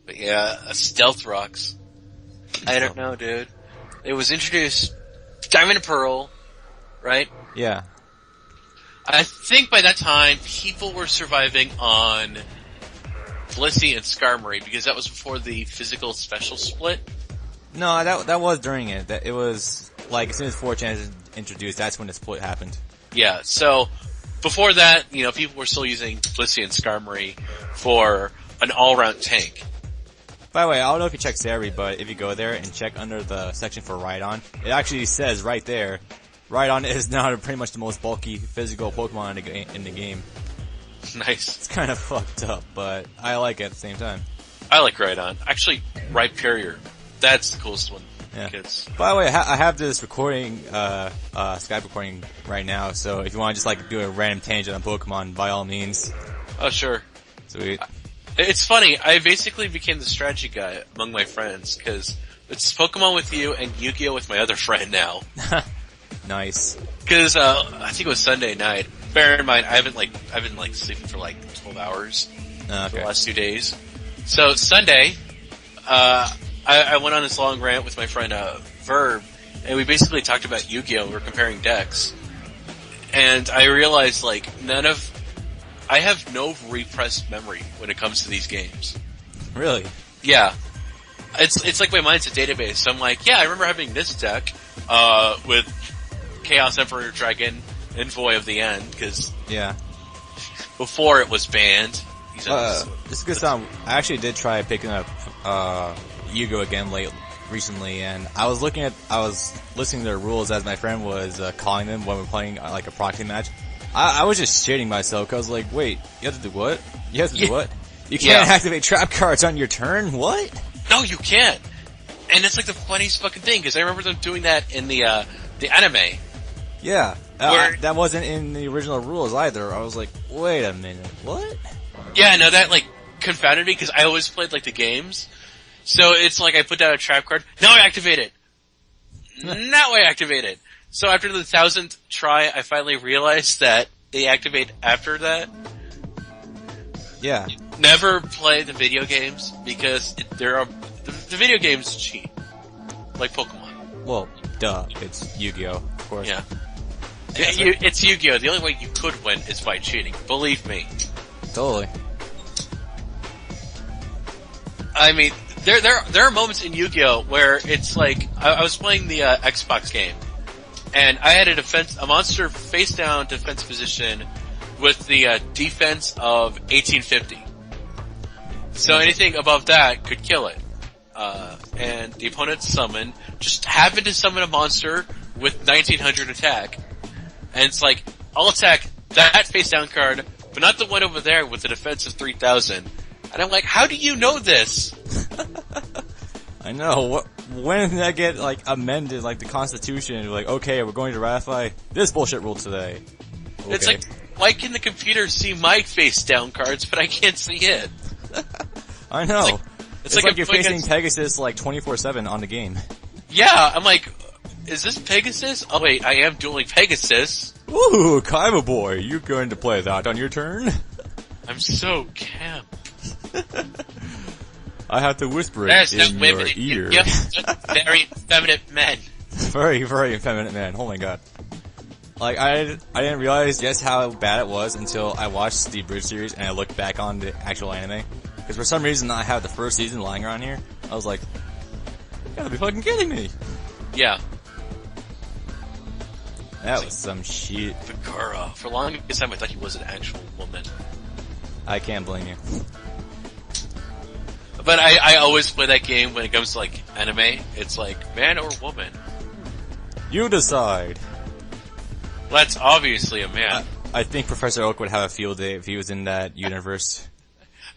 But yeah, Stealth Rocks. I don't know, dude. It was introduced Diamond and Pearl, right? Yeah. I think by that time, people were surviving on Blissey and Skarmory, because that was before the physical special split. No, that was during it. That it was like as soon as 4chan is introduced, that's when the split happened. Yeah, so before that, people were still using Blissey and Skarmory for an all-round tank. By the way, I don't know if you checked Sari, but if you go there and check under the section for Rhydon, it actually says right there, Rhydon is now pretty much the most bulky physical Pokemon in the game. Nice. It's kind of fucked up, but I like it at the same time. I like Rhydon. Actually, Rhyperior. That's the coolest one. Yeah. Kids. By the way, I have this recording, Skype recording right now, so if you want to just do a random tangent on Pokemon, by all means. Oh, sure. Sweet. It's funny, I basically became the strategy guy among my friends, because it's Pokemon with you and Yu-Gi-Oh! With my other friend now. Nice. Because, I think it was Sunday night. Bear in mind, I've been sleeping for 12 hours for the last 2 days. So, Sunday, I went on this long rant with my friend, Verb, and we basically talked about Yu-Gi-Oh! We were comparing decks. And I realized, I have no repressed memory when it comes to these games. Really? Yeah. It's like my mind's a database. So I'm like, yeah, I remember having this deck, with Chaos Emperor Dragon, Envoy of the End, because yeah, before it was banned. This is a good song. I actually did try picking up, Yu-Gi-Oh! Again recently, and I was listening to their rules as my friend was, calling them when we're playing, a proxy match. I was just shitting myself, cause wait, you have to do what? You have to do what? You can't activate trap cards on your turn? What? No, you can't! And it's the funniest fucking thing, cause I remember them doing that in the anime. Yeah. That wasn't in the original rules either. I was like, wait a minute, what? Yeah, no, that confounded me, cause I always played the games. So it's I put down a trap card, now I activate it! Now I activate it! So after the 1,000th try, I finally realized that they activate after that. Yeah. Never play the video games, because the video games cheat. Like Pokemon. Well, duh. It's Yu-Gi-Oh! Of course. Yeah. It's Yu-Gi-Oh! The only way you could win is by cheating. Believe me. Totally. I mean, there are moments in Yu-Gi-Oh! Where it's I was playing the Xbox game, and I had a monster face down defense position with the defense of 1850. So anything above that could kill it. And the opponent's summon just happened to summon a monster with 1900 attack. And it's I'll attack that face down card, but not the one over there with the defense of 3000. And I'm like, how do you know this? I know. When did that get amended? The Constitution, okay, we're going to ratify this bullshit rule today. Okay. It's why can the computer see my face down cards, but I can't see it? I know. It's like you're facing against Pegasus 24/7 on the game. Yeah, I'm like, is this Pegasus? Oh wait, I am dueling Pegasus. Ooh, Kaiba boy, you going to play that on your turn? I'm so camp. I have to whisper it in your ear. Yep, very effeminate men. Very, very effeminate man. Oh my god. I didn't realize just how bad it was until I watched the Bridge series and I looked back on the actual anime. Because for some reason I have the first season lying around here. I was like, you gotta be fucking kidding me. Yeah. That was some shit. Bakura. For the longest time I thought he was an actual woman. I can't blame you. But I always play that game when it comes to anime. It's man or woman. You decide. Well, that's obviously a man. I think Professor Oak would have a field day if he was in that universe.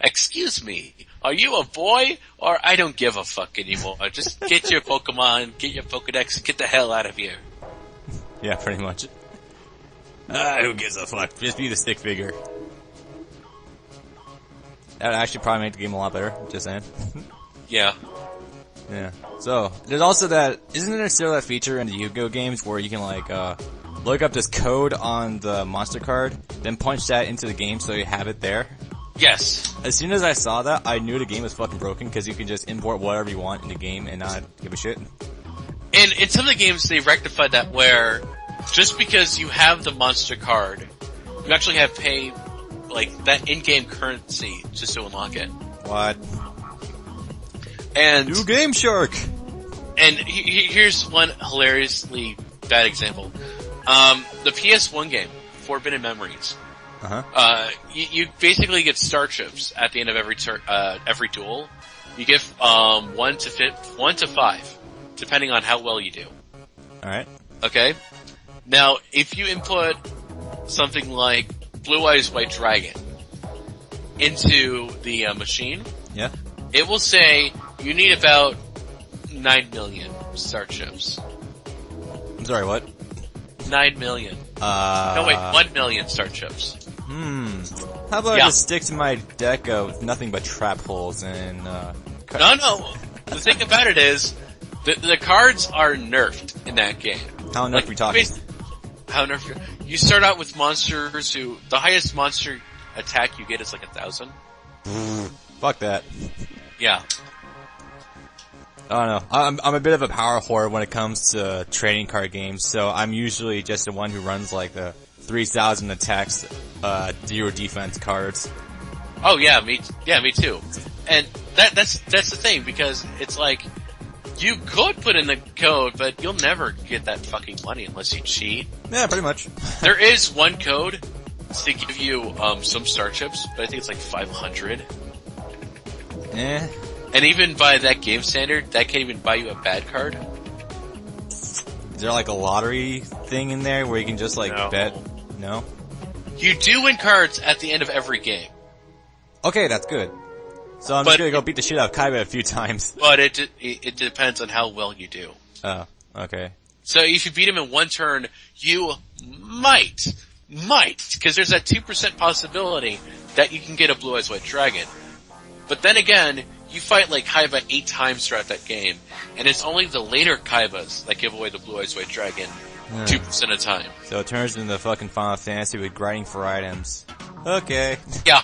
Excuse me, are you a boy? Or I don't give a fuck anymore. Just get your Pokemon, get your Pokedex, and get the hell out of here. Yeah, pretty much. Who gives a fuck? Just be the stick figure. That would actually probably make the game a lot better, just saying. Yeah. Yeah. So, there's also that, isn't there still that feature in the Yu-Gi-Oh! Games where you can look up this code on the monster card, then punch that into the game so you have it there? Yes. As soon as I saw that, I knew the game was fucking broken because you can just import whatever you want in the game and not give a shit. And in some of the games, they rectified that where just because you have the monster card, you actually have to pay, like, that in-game currency just to unlock it. What? And New Game Shark! And here's one hilariously bad example. The PS1 game, Forbidden Memories. You basically get star chips at the end of every duel. You get 1 to 5, depending on how well you do. Alright. Okay? Now, if you input something like Blue Eyes White Dragon into the machine, yeah, it will say you need about 9 million star chips. I'm sorry, what? 9 million. No, wait, 1 million star chips. How about I just stick to my deck of nothing but trap holes and, No. The thing about it is, the cards are nerfed in that game. How nerfed are we talking? How nerfed? You start out with monsters who, the highest monster attack you get is like 1,000. Fuck that. Yeah. I don't know. I'm a bit of a power whore when it comes to trading card games, so I'm usually just the one who runs like the 3,000 attacks, 0 defense cards. Oh yeah, me too. And that's the thing, because it's like, you could put in the code, but you'll never get that fucking money unless you cheat. Yeah, pretty much. There is one code to give you, some star chips, but I think it's like 500. Eh. And even by that game standard, that can't even buy you a bad card. Is there like a lottery thing in there where you can just like bet? No? You do win cards at the end of every game. Okay, that's good. So I'm just gonna go beat the shit out of Kaiba a few times. But it depends on how well you do. Oh, okay. So if you beat him in one turn, you might, because there's that 2% possibility that you can get a Blue Eyes White Dragon. But then again, you fight like Kaiba 8 times throughout that game, and it's only the later Kaibas that give away the Blue Eyes White Dragon 2% of the time. So it turns into fucking Final Fantasy with grinding for items. Okay. Yeah.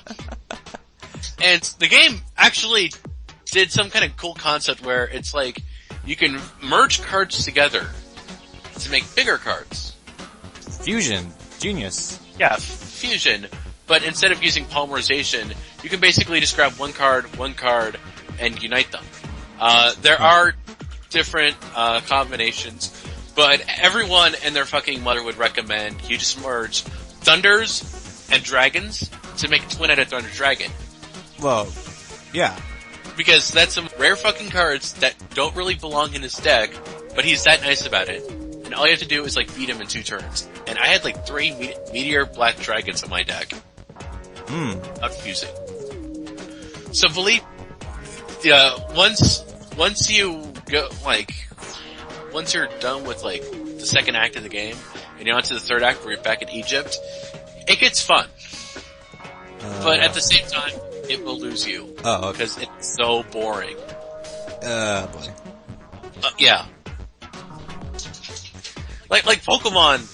And the game actually did some kind of cool concept where it's like, you can merge cards together to make bigger cards. Fusion. Genius. Yeah, fusion. But instead of using polymerization, you can basically just grab one card, and unite them. There are different combinations, but everyone and their fucking mother would recommend you just merge Thunders and Dragons to make a twin-headed Thunder Dragon. Well, yeah. Because that's some rare fucking cards that don't really belong in his deck, but he's that nice about it. And all you have to do is like beat him in 2 turns. And I had like 3 Meteor Black Dragons in my deck. Not fusing. So Philippe, once you go, like, once you're done with like the second act of the game, and you're on to the third act where you're back in Egypt, it gets fun. But at the same time, it will lose you. Oh, okay. Because it's so boring. Boy. Yeah. Like Pokemon,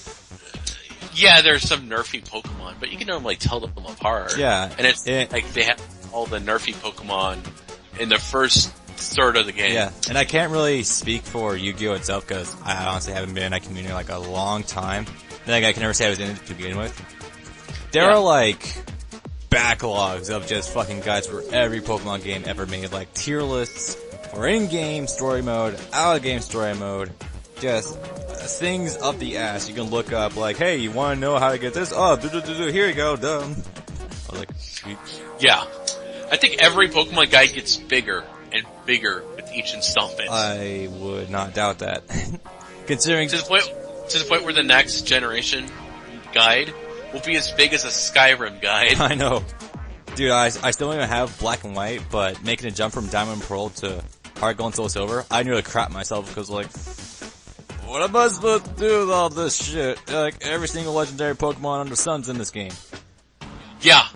yeah, there's some nerfy Pokemon, but you can normally tell them apart. Yeah. And it's like they have all the nerfy Pokemon in the first third of the game. Yeah, and I can't really speak for Yu-Gi-Oh! Itself because I honestly haven't been in that community like a long time. Like, I can never say I was in it to begin with. There are like backlogs of just fucking guides for every Pokemon game ever made, like tier lists for in-game story mode, out-of-game story mode, just things up the ass. You can look up like, hey, you want to know how to get this? Oh, here you go, dumb. I was like, sweet. Yeah. I think every Pokemon guide gets bigger and bigger with each installment. I would not doubt that. Considering to the point where the next generation guide will be as big as a Skyrim guide. I know. Dude, I still don't even have Black and White, but making a jump from Diamond and Pearl to Heart Gold and Soul Silver, I nearly crap myself because like, what am I supposed to do with all this shit? Like, every single legendary Pokemon under the sun's in this game. Yeah.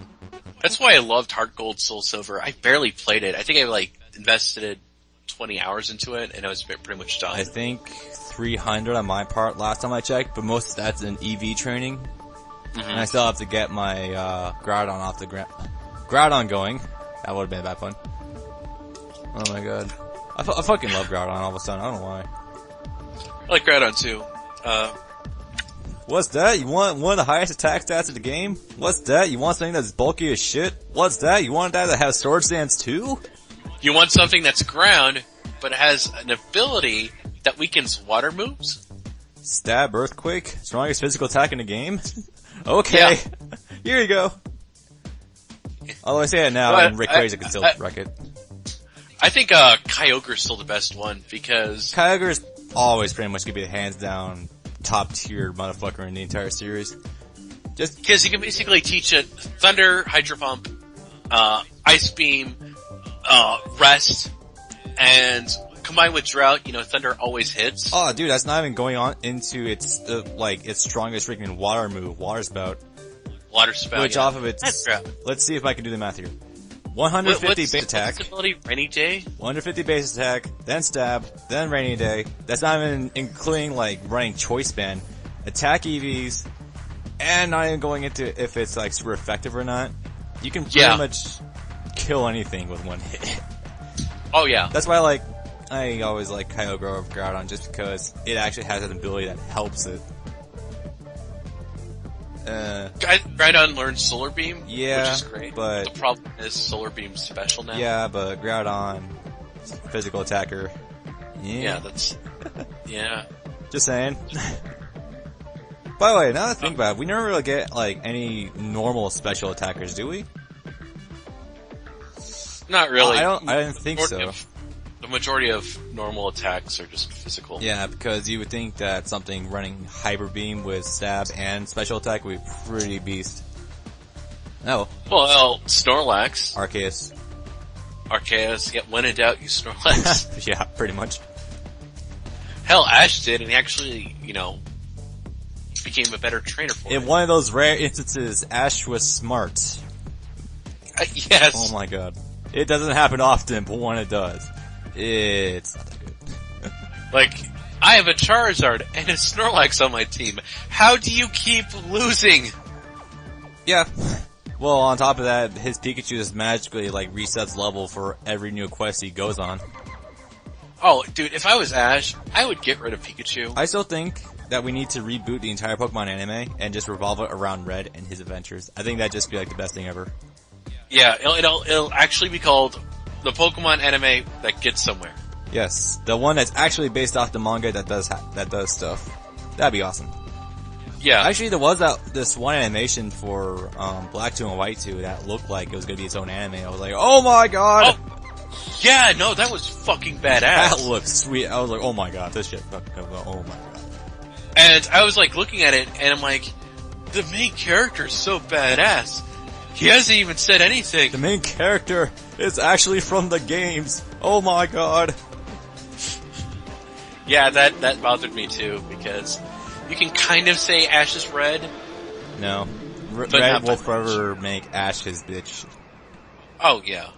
That's why I loved Heart Gold, Soul Silver. I barely played it. I think I like invested 20 hours into it and I was pretty much done. I think 300 on my part last time I checked, but most of that's in EV training. Mm-hmm. And I still have to get my Groudon off the ground. Groudon going. That would have been bad fun. Oh my god. I fucking love Groudon all of a sudden. I don't know why. I like Groudon too. What's that? You want one of the highest attack stats in the game? What's that? You want something that's bulky as shit? What's that? You want that has sword stance too? You want something that's ground, but has an ability that weakens water moves? Stab, Earthquake, strongest physical attack in the game? Okay. Yeah. Here you go. Although I say it now, and Rick Crazy can still wreck it. I think Kyogre's still the best one, because... Kyogre's always pretty much gonna be the hands down top tier motherfucker in the entire series. Just because you can basically teach it Thunder, Hydro Pump, Ice Beam, Rest, and combined with Drought, Thunder always hits. Oh, dude, that's not even going on into its strongest freaking water move, Water Spout. Water Spout, which off of its... Let's see if I can do the math here. 150 base attack. What's ability? Rainy Day? 150 base attack, then stab, then rainy day. That's not even including running choice band, attack EVs, and not even going into if it's super effective or not. You can pretty much kill anything with one hit. Oh yeah. That's why I always like Kyogre over Groudon just because it actually has an ability that helps it. Groudon learned Solar Beam, yeah, which is great. But the problem is Solar Beam's special now. Yeah, but Groudon, physical attacker. Yeah, that's... yeah. Just saying. By the way, now that I think about it, we never really get, any normal special attackers, do we? Not really. I didn't think so. The majority of normal attacks are just physical. Yeah, because you would think that something running Hyper Beam with stab and special attack would be pretty beast. No. Well, Snorlax. Arceus, yeah, when in doubt, use Snorlax. Yeah, pretty much. Hell, Ash did, and he actually, became a better trainer for In it. one of those rare instances, Ash was smart. Yes. Oh my god. It doesn't happen often, but when it does, it's not that good. I have a Charizard and a Snorlax on my team. How do you keep losing? Yeah. Well, on top of that, his Pikachu just magically, resets level for every new quest he goes on. Oh, dude, if I was Ash, I would get rid of Pikachu. I still think that we need to reboot the entire Pokemon anime and just revolve it around Red and his adventures. I think that'd just be, the best thing ever. Yeah, it'll actually be called the Pokemon anime that gets somewhere. Yes, the one that's actually based off the manga that does stuff. That'd be awesome. Yeah. Actually, there was this one animation for Black 2 and White 2 that looked like it was gonna be its own anime. I was like, oh my god! Oh, yeah, no, that was fucking badass. That looked sweet. I was like, oh my god, this shit fucking, oh my god. And I was looking at it, and I'm like, the main character's so badass. He hasn't even said anything. The main character is actually from the games. Oh my god. Yeah, that bothered me too, because you can kind of say Ash is red. No. Red will forever make Ash his bitch. Oh, yeah.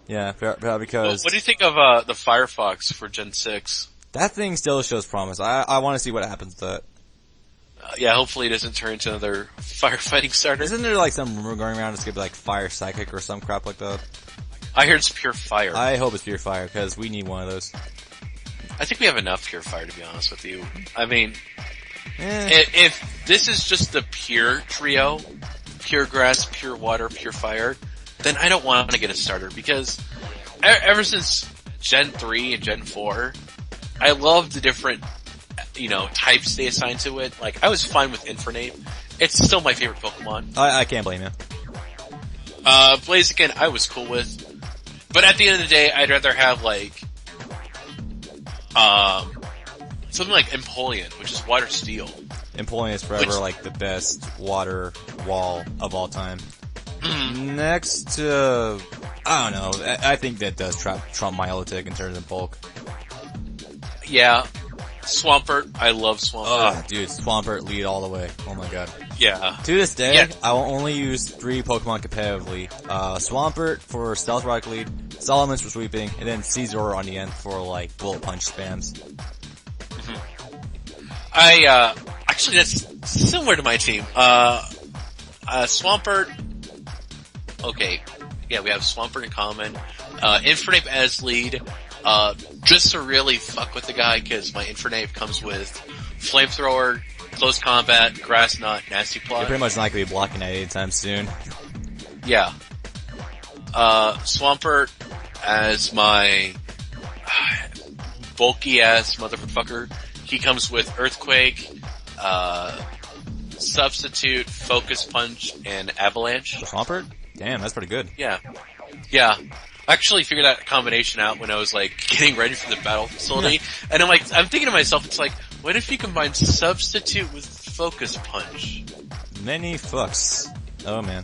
Yeah, because... What do you think of the Firefox for Gen 6? That thing still shows promise. I want to see what happens to it. Yeah, hopefully it doesn't turn into another firefighting starter. Isn't there some rumor going around it's gonna be Fire Psychic or some crap like that? I heard it's pure fire. I hope it's pure fire, because we need one of those. I think we have enough pure fire, to be honest with you. I mean, if this is just the pure trio, pure grass, pure water, pure fire, then I don't want to get a starter, because ever since Gen 3 and Gen 4, I love the different types they assign to it. I was fine with Infernape. It's still my favorite Pokemon. I can't blame you. Blaziken, I was cool with. But at the end of the day, I'd rather have, something like Empoleon, which is Water Steel. Empoleon is forever, the best water wall of all time. Next, I don't know. I think that does trump Milotic in terms of bulk. Yeah. Swampert, I love Swampert. Oh, dude, Swampert lead all the way. Oh my god. Yeah. To this day, I will only use 3 Pokemon competitively. Swampert for Stealth Rock lead, Salamence for sweeping, and then Scizor on the end for Bullet Punch spams. Actually that's similar to my team. Swampert, okay, yeah, we have Swampert in common. Infernape as lead, just to really fuck with the guy, cause my Infernape comes with Flamethrower, Close Combat, Grass Knot, Nasty Plot. You're pretty much not gonna be blocking that anytime soon. Yeah. Swampert as my bulky ass motherfucker. He comes with Earthquake, Substitute, Focus Punch, and Avalanche. Swampert? Damn, that's pretty good. Yeah. Yeah. I actually figured that combination out when I was like getting ready for the battle facility. And I'm thinking to myself, it's like, what if you combine Substitute with Focus Punch? Many fucks. Oh man.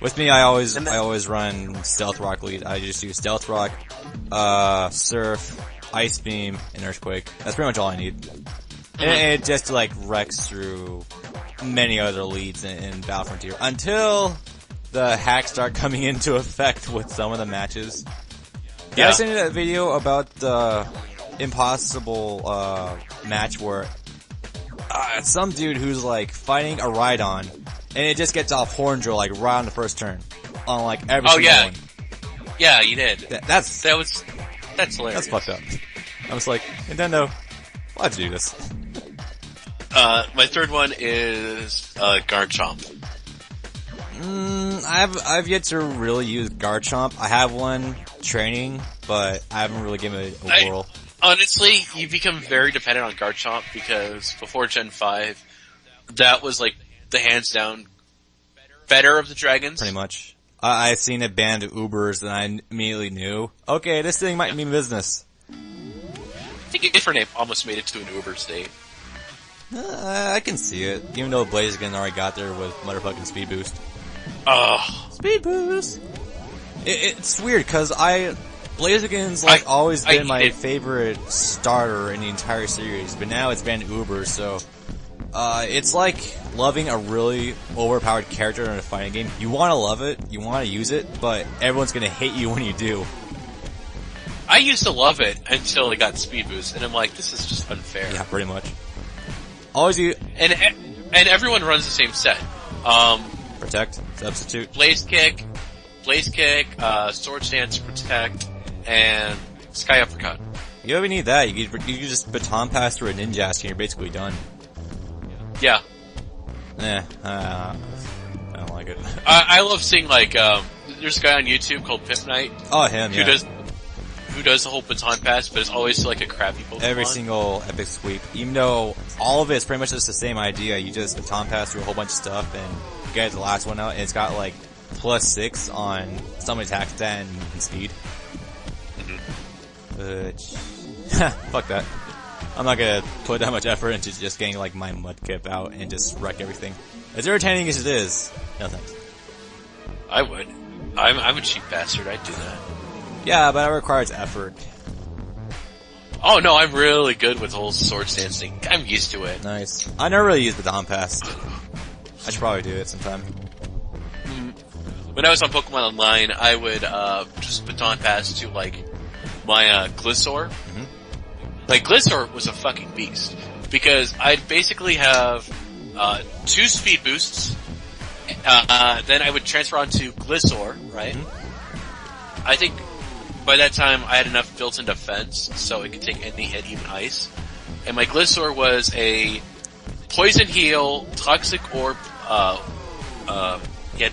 With me, I always run Stealth Rock lead. I just use Stealth Rock, Surf, Ice Beam, and Earthquake. That's pretty much all I need. And it just like wrecks through many other leads in Battle Frontier until the hacks start coming into effect with some of the matches. Yeah. I sent you that video about the impossible match where some dude who's like fighting a Rhydon, and it just gets off horn drill like right on the first turn on like every single one. Yeah, you did. That's hilarious. That's fucked up. I was like, Nintendo, why'd you do this? My third one is Garchomp. I've yet to really use Garchomp. I have one training, but I haven't really given it a whirl. Honestly, you become very dependent on Garchomp because before Gen 5, that was like the hands down better of the dragons. Pretty much. I seen it banned Ubers and I immediately knew, okay, this thing might mean business. I think Infernape almost made it to an Uber state. I can see it, even though Blaziken already got there with motherfucking Speed Boost. Oh, Speed Boost! It's weird, cause Blaziken's always been my favorite starter in the entire series, but now it's banned Uber, so it's like loving a really overpowered character in a fighting game. You wanna love it, you wanna use it, but everyone's gonna hate you when you do. I used to love it until it got Speed Boost, and I'm like, this is just unfair. Yeah, pretty much. Always you and everyone runs the same set. Protect, Substitute, Blaze Kick, Sword Stance, Protect, and Sky Uppercut. You don't even need that. You can just baton pass through a Ninjask and you're basically done. Yeah. I don't like it. I love seeing like there's a guy on YouTube called Pip Knight. Oh, him, yeah. Who does the whole baton pass, but it's always to like a crappy Pokemon. Every single epic sweep, even though all of it's pretty much just the same idea. You just baton pass through a whole bunch of stuff and you get the last one out, and it's got like +6 on some attack stat and speed. Fuck that. I'm not gonna put that much effort into just getting like my Mudkip out and just wreck everything. As entertaining as it is, no thanks. I would. I'm a cheap bastard. I'd do that. Yeah, but it requires effort. Oh no, I'm really good with the whole sword stance thing. I'm used to it. Nice. I never really used baton pass. I should probably do it sometime. When I was on Pokemon Online, I would just baton pass to like my Gliscor. Like Gliscor was a fucking beast because I'd basically have 2 speed boosts. Then I would transfer on to Gliscor, right? I think by that time I had enough built-in defense so it could take any hit, even ice. And my Gliscor was a Poison Heal, Toxic Orb,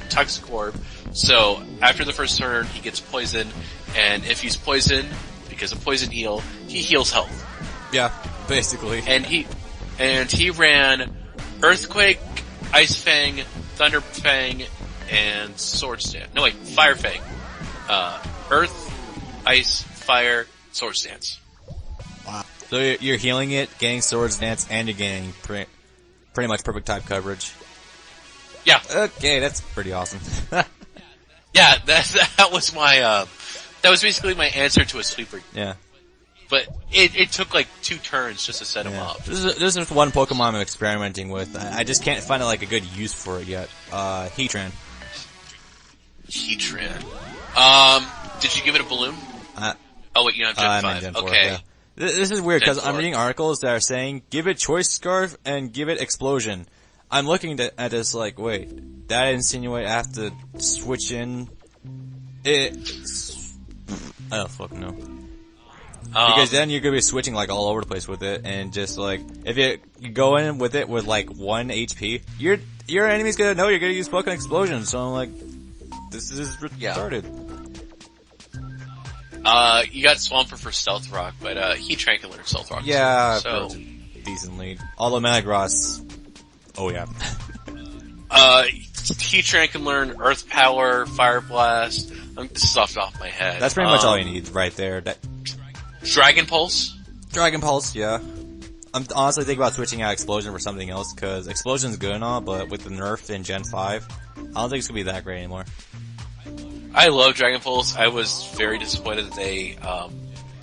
Toxic Orb. So after the first turn, he gets poison, and if he's poisoned, because of Poison Heal, he heals health. Yeah, basically. And he ran Earthquake, Ice Fang, Thunder Fang, and Sword Stance. No wait, Fire Fang. Earth, Ice, Fire, Sword Stance. Wow. So you're healing it, getting Sword Stance, and you're getting pretty much perfect type coverage. Yeah. Okay, that's pretty awesome. Yeah, that was my, that was basically my answer to a sweeper. Yeah. But it took like 2 turns just to set him up. This is one Pokemon I'm experimenting with. I just can't find like a good use for it yet. Heatran. Heatran. Did you give it a balloon? Oh wait, you have Gen 5. Gen 4, okay. Yeah. This is weird because I'm reading articles that are saying give it Choice Scarf and give it Explosion. I'm looking at this like, wait, that insinuate I have to switch in it? I don't fucking know. Because then you're gonna be switching like all over the place with it, and just like if you go in with it with like 1 HP, your enemy's gonna know you're gonna use fucking explosion. So I'm like, this is retarded. You got Swampert for Stealth Rock, but Heat Train can learn Stealth Rock. Yeah, too, so decently. Although Metagross, oh yeah. Heat Train can learn Earth Power, Fire Blast. This is off my head. That's pretty much all you need right there. Dragon Pulse? Dragon Pulse, yeah. I'm honestly thinking about switching out Explosion for something else, cause Explosion's good and all, but with the nerf in Gen 5, I don't think it's gonna be that great anymore. I love Dragon Pulse. I was very disappointed that they,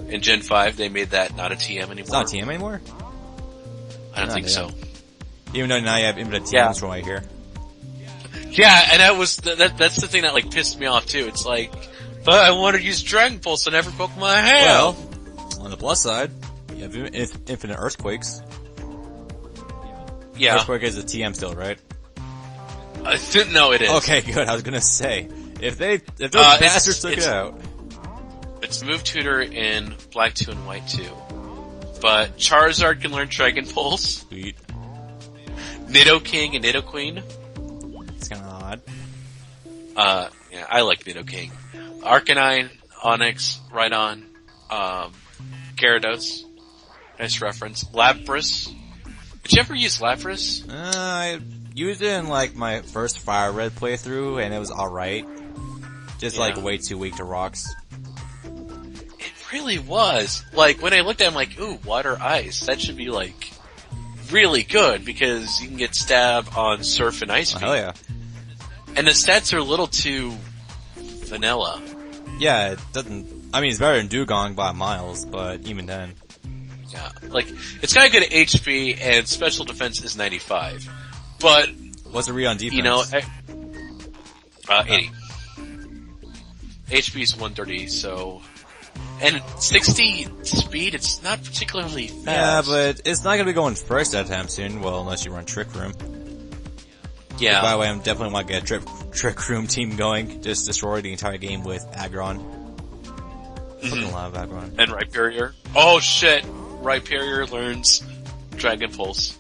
in Gen 5, they made that not a TM anymore. It's not a TM anymore? I don't think so. Even though now you have infinite TMs from right here. Yeah, and that's the thing that like pissed me off too. It's like, but I want to use Dragon Pulse on every Pokemon I have. Well, on the plus side, you have infinite Earthquakes. Yeah. Earthquake is a TM still, right? I didn't know it is. Okay, good. I was gonna say, if those bastards took it out. It's Move Tutor in Black 2 and White 2. But Charizard can learn Dragon Pulse. Sweet. Nidoking and Nidoqueen. It's kinda odd. Yeah, I like Nidoking. Arcanine, Onix, Rhydon, Gyarados. Nice reference. Lapras. Did you ever use Lapras? I used it in like my first Fire Red playthrough, and it was alright. Just like way too weak to rocks. It really was. Like, when I looked at it, I'm like, ooh, Water Ice. That should be like, really good, because you can get Stab on Surf and Ice Beam. Hell yeah. And the stats are a little too vanilla. Yeah, it doesn't, I mean, it's better than Dugong by miles, but even then. Yeah, like, it's got a good HP, and special defense is 95. But, what's the read on defense? You know, 80. HP is 130, so, and 60 speed, it's not particularly fast. Yeah, but it's not gonna be going first that time soon, well, unless you run Trick Room. Yeah. By the way, I'm definitely want to get a Trick Room team going, just destroy the entire game with Aggron. Fucking love Aggron. And Rhyperior. Oh shit! Rhyperior learns Dragon Pulse.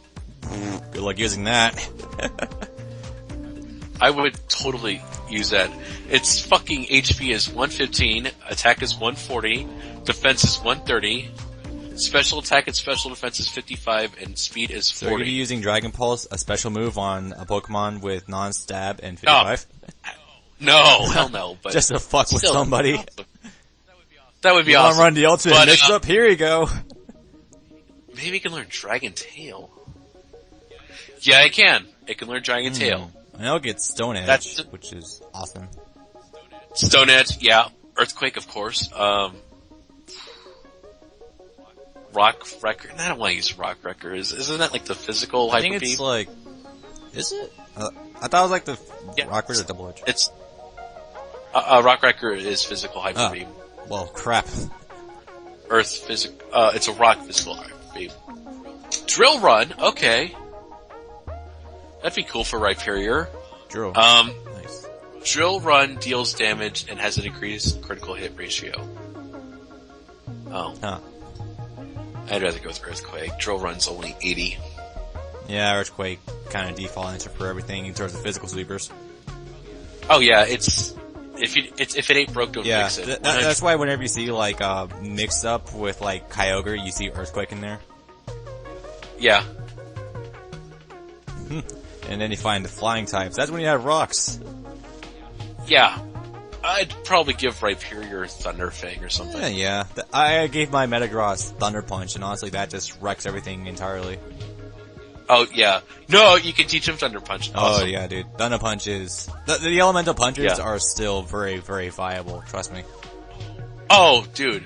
Good luck using that. I would totally use that. Its fucking HP is 115, attack is 140, defense is 130, special attack and special defense is 55, and speed is 40. So you're gonna be using Dragon Pulse, a special move on a Pokemon with non-stab and 55? No, hell no. But just to fuck with somebody. That would be you awesome. Wanna run the ultimate mix up? Here you go. Maybe you can learn Dragon Tail. Yeah, it can. It can learn Dragon Tail. I know it gets Stone Edge, which is awesome. Stone Edge, yeah. Earthquake, of course. Rock Wrecker. I don't want to use Rock Wrecker. Isn't that like the physical Hyper Beam? I think it's like... Is it? I thought it was like the Rock Wrecker Double Edge. It's... Rock Wrecker is physical Hyper Beam. Well, crap. It's a rock physical Hyper Beam. Drill Run, okay. That'd be cool for Rhyperior. Drill. Nice. Drill Run deals damage and has an increased critical hit ratio. Oh. Huh. I'd rather go with Earthquake. Drill Run's only 80. Yeah, Earthquake kind of default answer for everything in terms of physical sweepers. Oh yeah, if it ain't broke, don't fix it. That's why whenever you see like mixed up with like Kyogre, you see Earthquake in there. Yeah. And then you find the flying types. That's when you have rocks. Yeah. I'd probably give Rhyperior Thunder Fang or something. Yeah. I gave my Metagross Thunder Punch, and honestly that just wrecks everything entirely. Oh, yeah. No, you can teach him Thunder Punch. Awesome. Oh, yeah, dude. Thunder Punch is... The elemental punches are still very, very viable. Trust me. Oh, dude.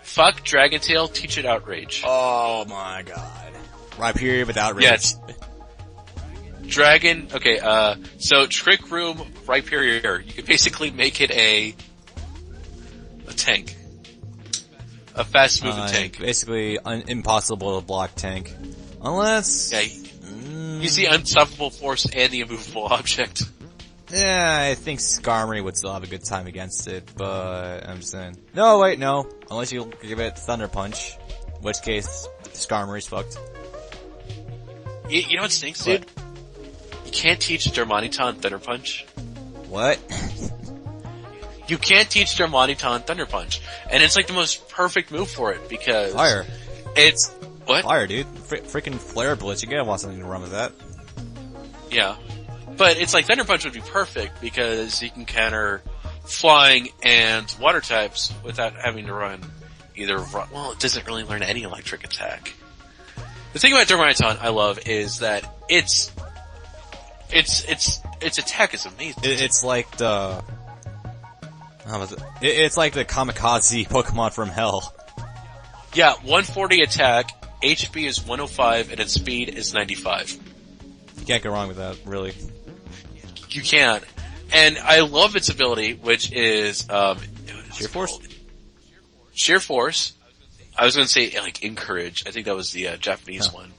Fuck Dragon Tail, teach it Outrage. Oh, my God. Rhyperior with Outrage. Yes. Dragon... Okay, so Trick Room, Rhyperior. You can basically make it a tank. A fast-moving tank. Basically, impossible to block tank. Unless... Yeah, He's the unstoppable force and the immovable object. Yeah, I think Skarmory would still have a good time against it, but I'm just saying. No, wait, no. Unless you give it Thunder Punch, in which case Skarmory's fucked. You know what stinks, dude? You can't teach Darmanitan Thunder Punch. What? You can't teach Darmanitan Thunder Punch. And it's like the most perfect move for it because... Fire. It's... What? Fire, dude. Freaking Flare Blitz. You gotta want something to run with that. Yeah. But it's like Thunder Punch would be perfect because you can counter flying and water types without having to run either... Well, it doesn't really learn any electric attack. The thing about Darmanitan I love is that its attack is amazing. It's like the... How was it? It's like the kamikaze Pokemon from hell. Yeah, 140 attack, HP is 105, and its speed is 95. You can't go wrong with that, really. You can't. And I love its ability, which is, Sheer Force? Sheer Force. I was gonna say, like, Encourage. I think that was the, Japanese one.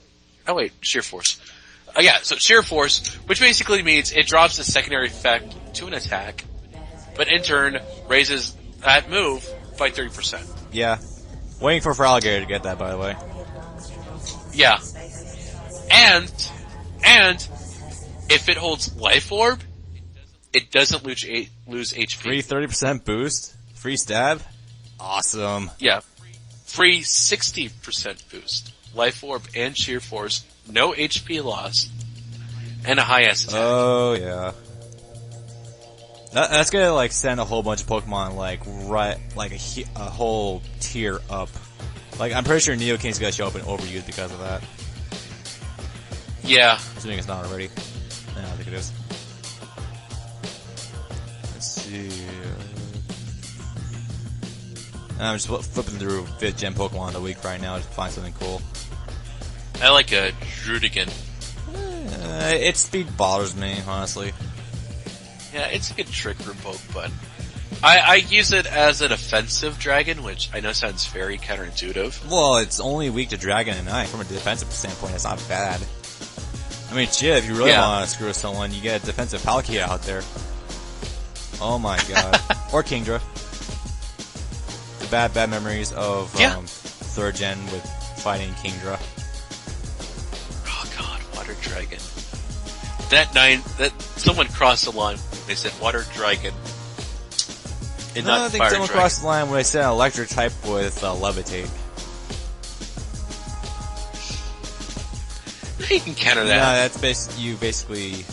Oh wait, Sheer Force. Yeah, so Sheer Force, which basically means it drops a secondary effect to an attack, but in turn, raises that move by 30%. Yeah. Waiting for Feraligatr to get that, by the way. Yeah. And, if it holds Life Orb, it doesn't lose HP. Free 30% boost? Free stab? Awesome. Yeah. Free 60% boost. Life Orb and Sheer Force, no HP loss, and a high S attack. Oh, yeah. That's gonna, like, send a whole bunch of Pokemon, like, right, like, a whole tier up. Like, I'm pretty sure Neoking's gonna show up in Overuse because of that. Yeah. Assuming it's not already. Yeah, I think it is. Let's see. I'm just flipping through 5th gen Pokemon of the week right now to find something cool. I like a Drudigan. Its speed bothers me, honestly. Yeah, it's a good trick room poke, but I use it as an offensive dragon, which I know sounds very counterintuitive. Well, it's only weak to Dragon and Knight. From a defensive standpoint, it's not bad. I mean, shit, if you really want to screw with someone, you get a defensive Palkia out there. Oh my god. Or Kingdra. The bad memories of 3rd gen with fighting Kingdra. Oh god, Water Dragon. That someone crossed the line. They said Water Dragon. And I think someone crossed the line when they said an electric type with Levitate. You can counter that. No, that's you basically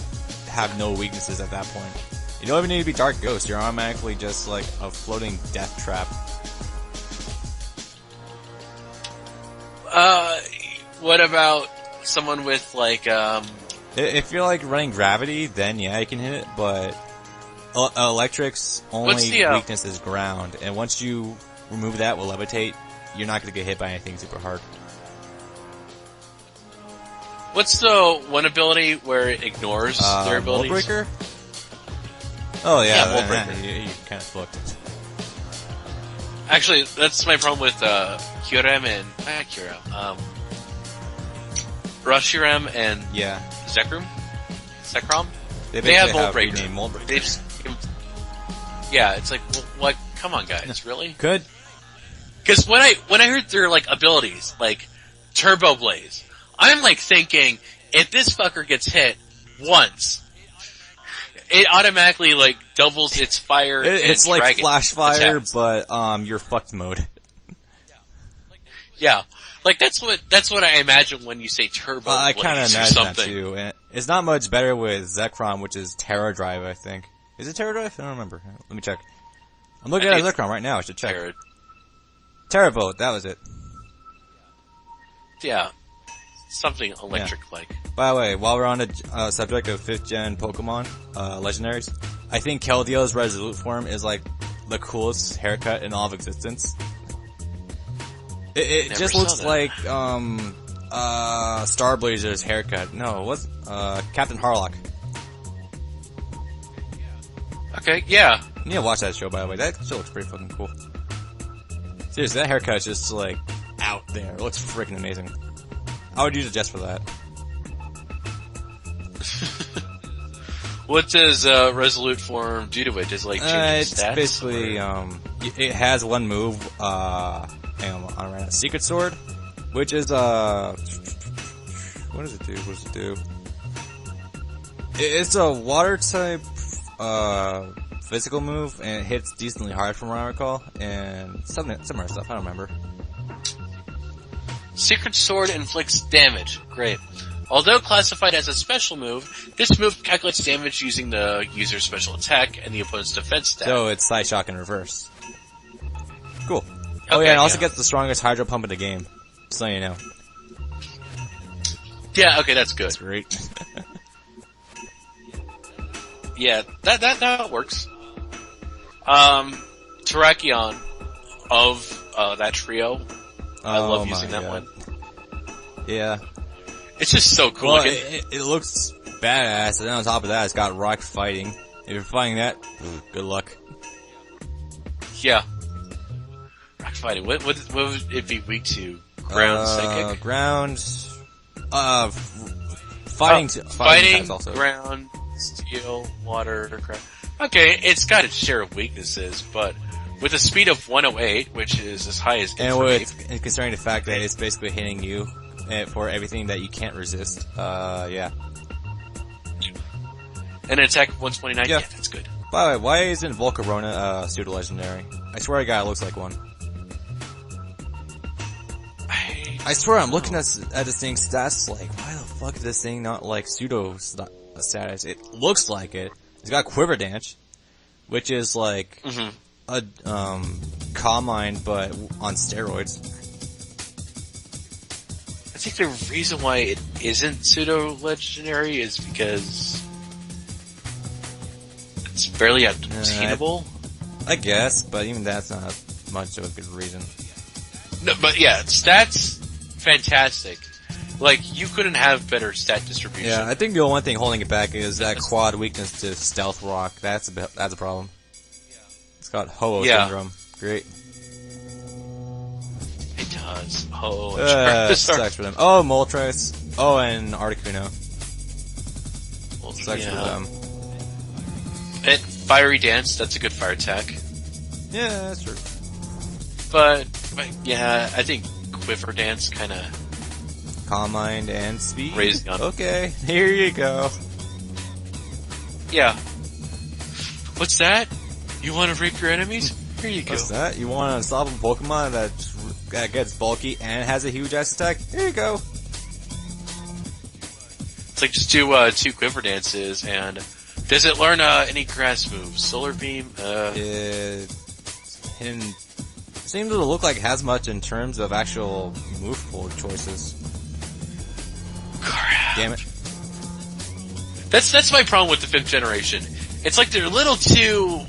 have no weaknesses at that point. You don't even need to be Dark Ghost. You're automatically just like a floating death trap. What about someone with like, If you're like running Gravity, then yeah, you can hit it, but Electric's only weakness is ground, and once you remove that with Levitate, you're not gonna get hit by anything super hard. What's the one ability where it ignores their abilities? Mold Breaker? Oh yeah, Mold Breaker. You kind of fucked. Actually, that's my problem with Kyurem and Reshiram and Zekrom. They have Mold Breaker. They just, yeah, it's like, well, what? Come on, guys, really? Good. Because when I heard their like abilities, like Turbo Blaze, I'm like thinking, if this fucker gets hit once, it automatically like doubles its fire. It's like Flash Fire, but you're fucked mode. Yeah, like that's what I imagine when you say Turbo Blaze. I kind of imagine that too. And it's not much better with Zekrom, which is Terra Drive, I think. Is it Terra Drive? I don't remember. Let me check. I'm looking at Zekrom right now. I should check. Terra Vote. That was it. Yeah. Something electric-like. Yeah. By the way, while we're on the subject of 5th gen Pokemon, legendaries, I think Keldeo Resolute form is like the coolest haircut in all of existence. It just looks like Star Blazer's haircut. No, what's Captain Harlock. Okay, yeah. You need to watch that show, by the way. That show looks pretty fucking cool. Seriously, that haircut is just like out there. It looks freaking amazing. I would use it just for that. What does Resolute Form do to it? Does it, like, change it's stats? basically, it has one move, hang on, right now, Secret Sword, which is, what does it do? What does it do? It's a water type, physical move, and it hits decently hard from what I recall, and some other stuff, I don't remember. Secret Sword inflicts damage. Great. Although classified as a special move, this move calculates damage using the user's special attack and the opponent's defense stat. So it's Side Shock in reverse. Cool. Oh yeah, and also gets the strongest Hydro Pump in the game. Just so you know. Yeah, okay, that's good. That's great. Yeah, that works. Terrakion of that trio. I love using that one. Yeah. It's just so cool. Well, it looks badass, and then on top of that, it's got rock fighting. If you're fighting that, good luck. Yeah. Rock fighting. What would it be weak to? Ground, psychic? Ground, fighting types also. Ground, steel, water, crap. Okay, it's got its share of weaknesses, but with a speed of 108, which is as high as and considering the fact that it's basically hitting you for everything that you can't resist, yeah. And an attack of 129, yeah, that's good. By the way, why isn't Volcarona pseudo-legendary? I swear to God, it looks like one. I swear I'm looking at this thing's stats like, why the fuck is this thing not like pseudo status? It looks like it. It's got Quiver Dance, which is like a Calm Mind but on steroids. I think the reason why it isn't pseudo-legendary is because it's barely obtainable. I guess, but even that's not much of a good reason. No, but yeah, stats, fantastic. Like, you couldn't have better stat distribution. Yeah, I think the only thing holding it back is that quad weakness to Stealth Rock. That's a problem. It's got Ho-Oh syndrome. Great. It does. Oh, sucks for them. Oh, Moltres. Oh, and Articuno. Sucks for them. And Fiery Dance, that's a good fire attack. Yeah, that's true. But yeah, I think Quiver Dance kinda... Calm Mind and Speed? Raised on. Okay, here you go. Yeah. What's that? You wanna rape your enemies? Here you go. What's that? You want an unstoppable Pokemon that gets bulky and has a huge ass attack? Here you go. It's like, just do 2 Quiver Dances, and does it learn any grass moves? Solar Beam? It seems to look like it has much in terms of actual move pool choices. Crap. Damn it. That's my problem with the 5th generation. It's like they're a little too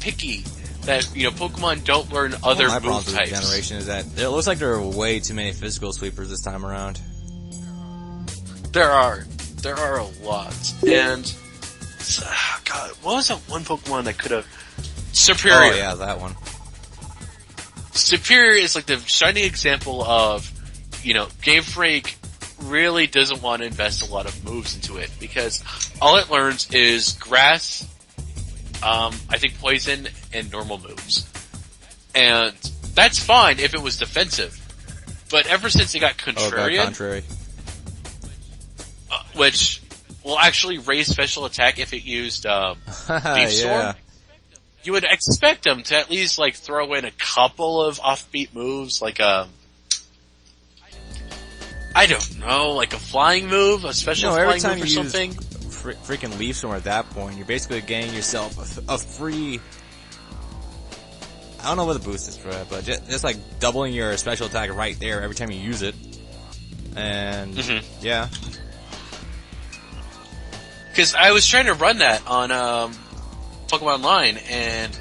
picky that, Pokemon don't learn other my move problem with types. this generation is that it looks like there are way too many physical sweepers this time around. There are a lot. And God, what was that one Pokemon that could have Superior? Oh yeah, that one. Superior is like the shining example of, Game Freak really doesn't want to invest a lot of moves into it because all it learns is grass, I think poison, and normal moves. And that's fine if it was defensive. But ever since it got Contrarian, which will actually raise special attack if it used Beef Storm, you would expect them to at least like throw in a couple of offbeat moves, like I don't know, like a flying move, a special flying move or something. Freaking Leaf Storm at that point, you're basically getting yourself a free. I don't know what the boost is for it, but just like doubling your special attack right there every time you use it. And yeah. Because I was trying to run that on Pokemon Online, and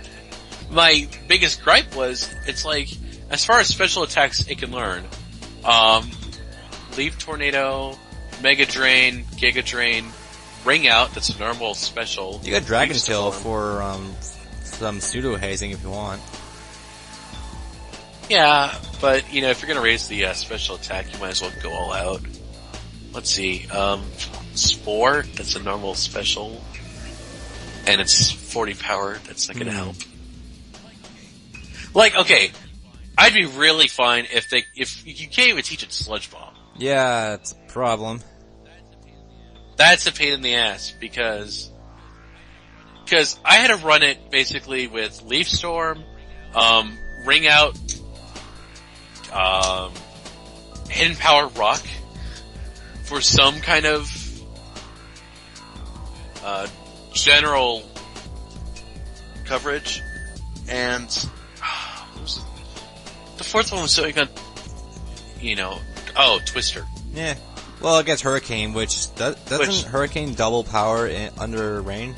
my biggest gripe was, it's like, as far as special attacks it can learn, Leaf Tornado, Mega Drain, Giga Drain, Ring Out, that's a normal special. You got Dragon Tail for some pseudo hazing if you want. Yeah, but if you're gonna raise the special attack, you might as well go all out. Let's see, Spore, that's a normal special. and it's 40 power. That's not gonna help. Like, okay, I'd be really fine if you can't even teach it Sludge Bomb. Yeah, it's a problem. That's a pain in the ass because I had to run it basically with Leaf Storm, Ring Out, Hidden Power Rock for some kind of general coverage, and the fourth one was so Twister. Yeah. Well, it gets Hurricane, doesn't Hurricane double power under rain?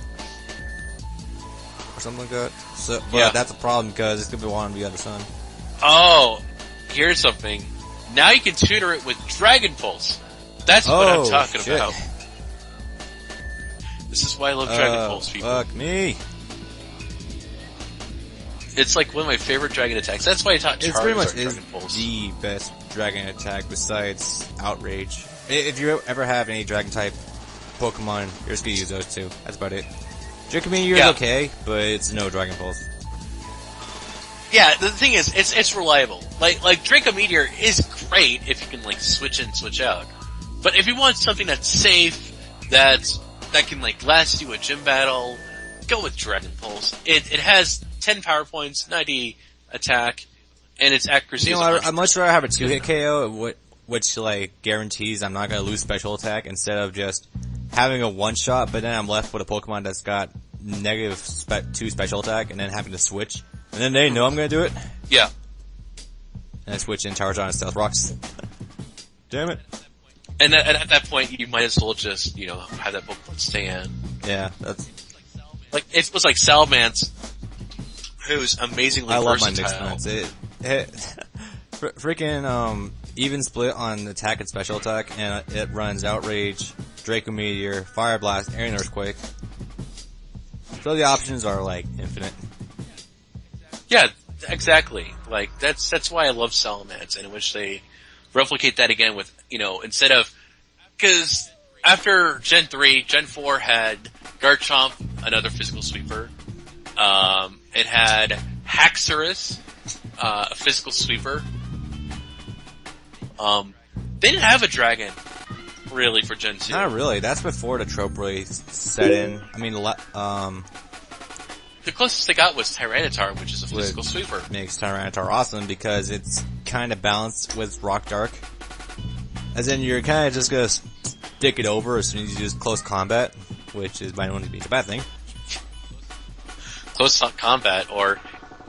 Or something like that? So, but yeah. That's a problem because it's going to be one on the other sun. Oh, here's something. Now you can tutor it with Dragon Pulse. That's what I'm talking about. This is why I love Dragon Pulse, people. Fuck me. It's like one of my favorite dragon attacks. That's why I taught Charizard Dragon Pulse. Dragon Pulse. The best dragon attack besides Outrage. If you ever have any dragon type Pokemon, you're just gonna use those two. That's about it. Draco Meteor is okay, but it's no Dragon Pulse. Yeah, the thing is, it's reliable. Like Draco Meteor is great if you can like switch in, switch out. But if you want something that's safe, that can like last you a gym battle, go with Dragon Pulse. It has 10 power points, 90 attack, and its accuracy is 100%. I'd much rather have a 2-hit KO, which like guarantees I'm not gonna lose special attack, instead of just having a one-shot, but then I'm left with a Pokemon that's got negative 2 special attack, and then having to switch. And then they know I'm gonna do it. Yeah. And I switch in Charizard and Stealth Rocks. Damn it. And at that point, you might as well just, have that Pokemon stay in. Yeah, that's... Like, it was like Salamence, who's amazingly versatile. I love my mixed mounts. Freaking, even split on attack and special attack, and it runs Outrage, Draco Meteor, Fire Blast, and Earthquake. So the options are, like, infinite. Yeah, exactly. Like, that's why I love Salamence, and in which they replicate that again with, instead of, cause after Gen 3, Gen 4 had Garchomp, another physical sweeper. It had Haxorus, a physical sweeper. They didn't have a dragon, really, for Gen 2. Not really. That's before the trope really set in. I mean, the closest they got was Tyranitar, which is a physical sweeper. Makes Tyranitar awesome because it's kind of balanced with Rock Dark. As in, you're kind of just gonna stick it over as soon as you use close combat, which is by no means a bad thing. Close combat, or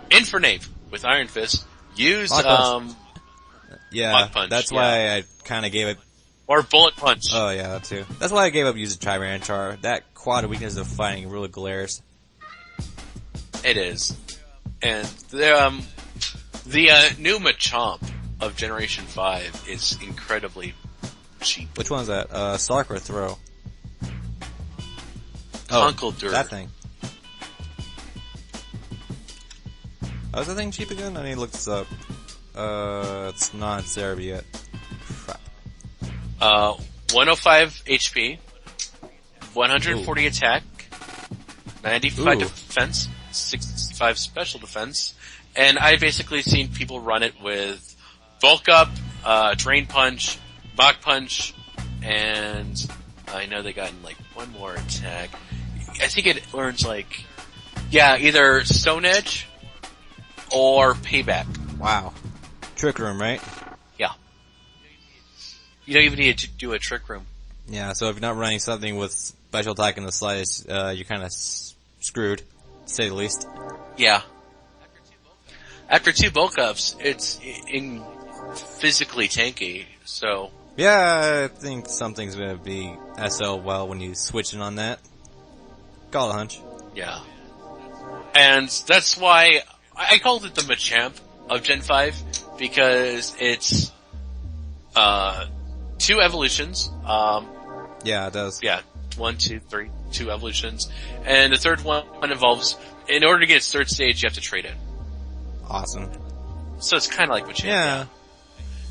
Infernape with Iron Fist. Use, yeah, Mach Punch. That's why I kind of gave it... Or Bullet Punch. Oh yeah, that too. That's why I gave up using Tyranitar. That quad weakness of fighting really glares. It is. And the new Machamp of Generation 5 is incredibly cheap. Which one's that? Stalk or Throw? Conkeldurr. That thing. Oh, is that thing cheap again? I need to look this up. It's not in Cerebi yet. Crap. 105 HP, 140 attack, 95 defense, 65 special defense, and I've basically seen people run it with Bulk Up, Drain Punch, Mach Punch, and I know they got like one more attack. I think it learns like, either Stone Edge or Payback. Wow. Trick Room, right? Yeah. You don't even need to do a Trick Room. Yeah, so if you're not running something with special attack in the slightest, you're kind of screwed, to say the least. Yeah. After 2 bulk ups, it's physically tanky, so... Yeah, I think something's gonna be SL well when you switch in on that. Call it a hunch. Yeah. And that's why I called it the Machamp of Gen 5, because it's 2 evolutions. Yeah, it does. Yeah, 1, 2, 3, 2 evolutions. And the third one involves, in order to get its third stage, you have to trade it. Awesome. So it's kind of like Machamp. Yeah.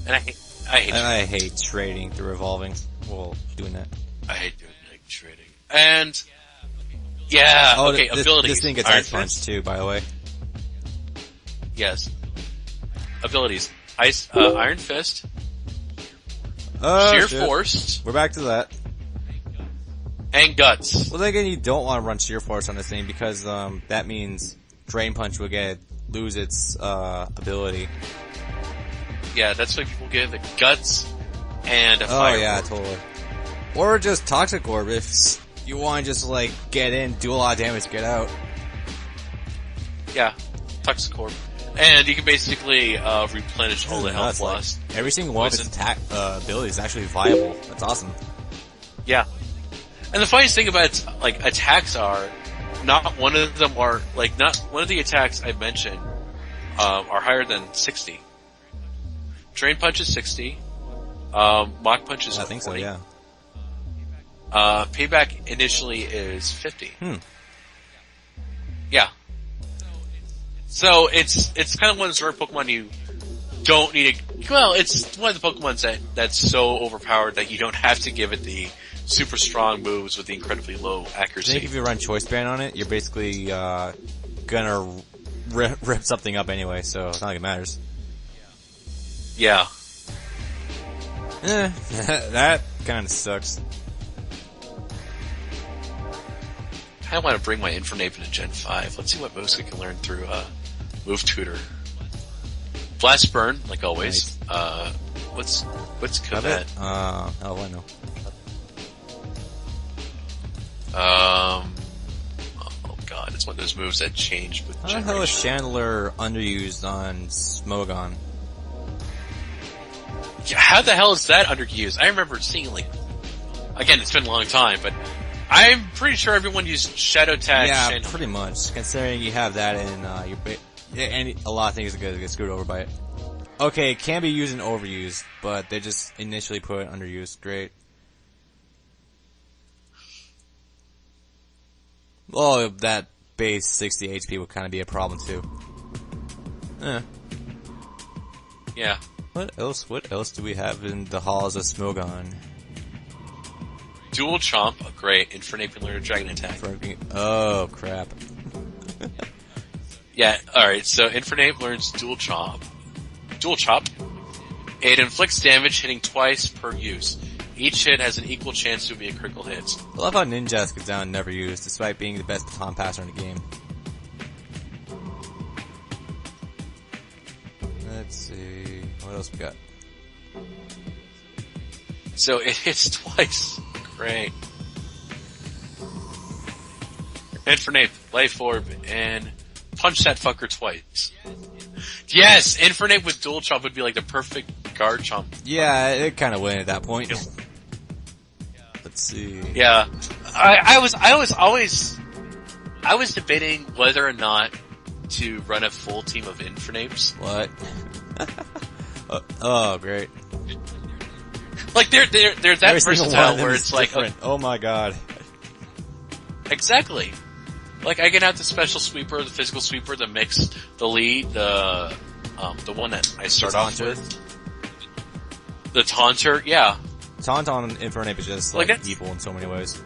And I hate trading through evolving. Well, doing that. I hate doing trading. And Yeah, Oh, okay, this, abilities. this thing gets Iron Ice Punch Fist? too, by the way. Yes. Abilities. Iron Fist, Oh, Sheer shit. Force, We're back to that. and Guts. Well, then again, you don't want to run Sheer Force on this thing because that means Drain Punch will lose its ability. Yeah, that's why people give the Guts and a Oh Fire. yeah, totally. Or just Toxic Orb if you want to just like get in, do a lot of damage, get out. Yeah, Toxic Orb. And you can basically replenish all the health Like, lost. every single one of its attack abilities is actually viable. That's awesome. Yeah. And the funniest thing about its, like, attacks are, not one of them are, like, not one of the attacks I mentioned, are higher than 60. Drain Punch is 60. Mach Punch is 40. I think so, yeah. Payback initially is 50. Yeah. So it's kind of one of those rare Pokemon you don't need to, well, it's one of the Pokemon that's so overpowered that you don't have to give it the super strong moves with the incredibly low I accuracy. think if you run Choice Band on it, you're basically gonna rip something up anyway, so it's not like it matters. Yeah. That kinda sucks. I want to bring my Infernape into Gen 5. Let's see what moves we can learn through, Move Tutor. Blast Burn, like always. Nice. What's Covet? Oh, I know. Oh god, it's one of those moves that changed with How the hell is generation. Chandler underused on Smogon? Yeah, how the hell is that underused? I remember seeing, like, again, it's been a long time, but I'm pretty sure everyone used Shadow Tag. Yeah, Chandler. pretty much. Considering you have that in and a lot of things are gonna get screwed over by it. Okay, it can be used and overused, but they just initially put it underused. Great. Well, that base 60 HP would kind of be a problem too. Yeah. What else do we have in the halls of Smogon? Dual Chomp, a great Infernape can learn a Dragon Attack. Oh, crap. Yeah, alright, so Infernape learns Dual Chomp. Dual Chop. It inflicts damage hitting twice per use. Each hit has an equal chance to be a critical hit. I love how Ninjask is down and never used, despite being the best baton passer in the game. Let's see, what else we got? So it hits twice. Great. Infernape, Life Orb, and punch that fucker twice. Yes! Infernape with Dual Chomp would be like the perfect guard chomp. Yeah, it kind of went at that point. Let's see. Yeah. I was debating whether or not to run a full team of Infernapes. What? Oh, great. Like, there's that Every single one versatile of them where is it's like, different. Oh my god. exactly. Like, I can have the special sweeper, the physical sweeper, the mix, the lead, the one that I start off with. The Taunter, yeah. Tauntaun Infernape is just Like, like that's- evil in so many ways.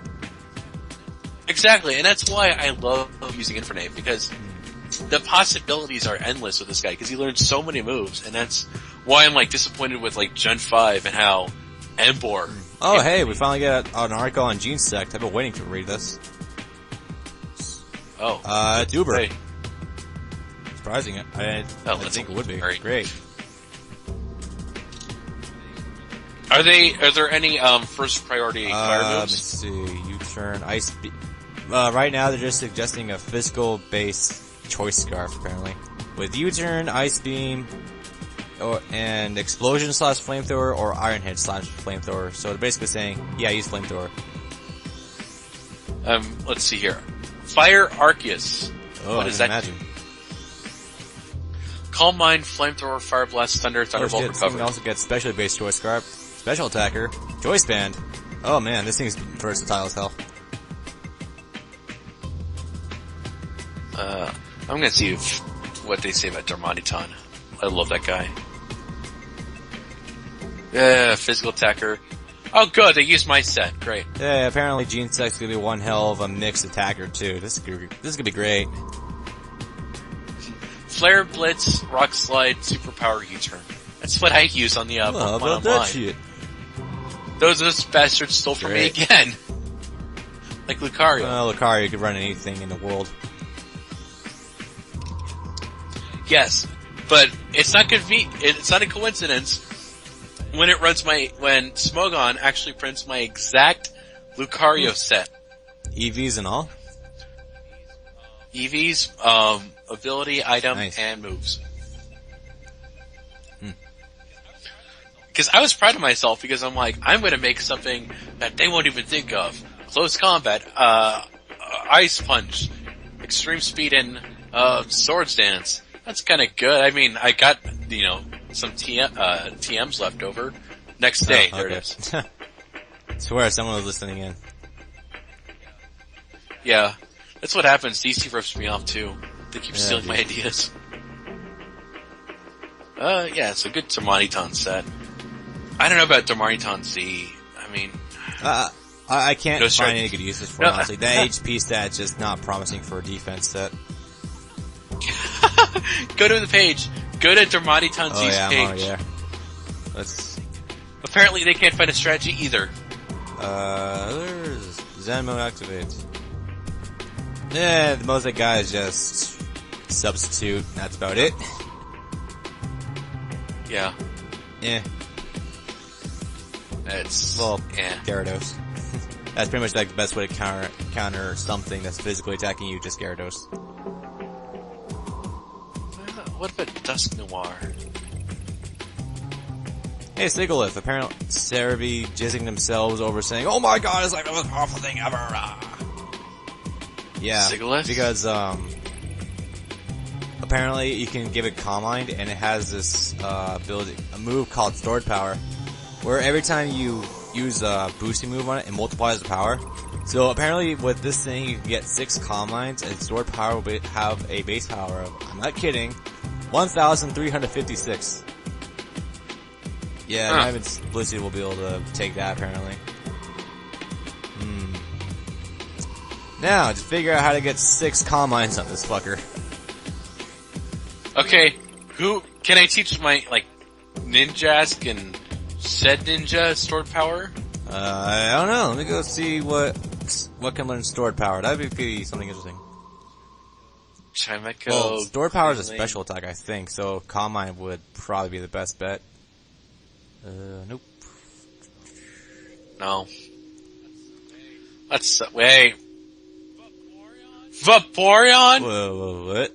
Exactly, and that's why I love using Infernape, because the possibilities are endless with this guy, because he learns so many moves, and that's why I'm, like, disappointed with, like, Gen 5 and how Embor... Oh, hey, we finally got an article on Gene Sect. I've been waiting to read this. Oh. Duber. Hey. Surprising. I that's think it would be. great. Great. Are there any, first priority fire Let's moves? see. U-turn, Ice Beam. Right now they're just suggesting a physical-based choice scarf, apparently. With U-turn, Ice Beam, and Explosion / Flamethrower, or Iron Head / Flamethrower. So they're basically saying, yeah, use Flamethrower. Let's see here. Fire Arceus. Oh, What I does can that imagine. Calm Mind, Flamethrower, Fire Blast, Thunder, Thunderbolt, This thing Recover. also gets specially based choice scarf, special attacker, choice band. Oh man, this thing's versatile as hell. I'm gonna see what they say about Darmanitan. I love that guy. Yeah, physical attacker. Oh, good. They used my set. Great. Yeah, apparently Gene Tech's gonna be one hell of a mixed attacker too. This is gonna be great. Flare, Blitz, Rock Slide, Superpower, U-Turn. That's what I use on the How Pokemon about that Online. shit? Those bastards stole from me again. Like Lucario. Well, Lucario could run anything in the world. Yes, but it's not it's not a coincidence when Smogon actually prints my exact Lucario set. EVs and all? EVs, ability, item, Nice. and moves. Because I was proud of myself because I'm like, I'm gonna make something that they won't even think of. Close combat, Ice Punch, Extreme Speed, and Swords Dance. That's kinda good. I mean, I got, some TMs left over. Next day, there it is. Swear someone was listening in. Yeah. That's what happens. DC rips me off too. They keep stealing my dude. ideas. Yeah, it's a good Darmanitan set. I don't know about Darmanitan Z. I mean... I can't No, find sorry. any good uses for it, honestly. That HP stat's just not promising for a defense set. Go to the page. Go to Darmanitan Z's page. yeah. Let's... Apparently they can't find a strategy either. There's Zen mode activates. Yeah, the most I got is just substitute. That's about it. Yeah. Yeah. It's... Yeah. Gyarados. That's pretty much like the best way to counter something that's physically attacking you, just Gyarados. What about Dusk Noir? Hey, Sigalith. Apparently, Cerebi jizzing themselves over saying, "Oh my god, it's like the most powerful thing ever!" Yeah, Sigalith? because apparently you can give it Calm Mind, and it has this ability, a move called Stored Power, where every time you use a boosting move on it, it multiplies the power. So apparently, with this thing, you can get 6 Calm Minds, and Stored Power will have a base power of, I'm not kidding, 1,356. Yeah, not even Blizzard will be able to take that, apparently. Now, just figure out how to get 6 Calm Minds on this fucker. Okay, can I teach my, Ninjask and said Ninja Stored Power? I don't know. Let me go see what can learn Stored Power. That'd be something interesting. Chimeco. Well, Stored Power is a special attack, I think, so Calm Mind would probably be the best bet. Nope. No. Wait. Vaporeon? Whoa, what?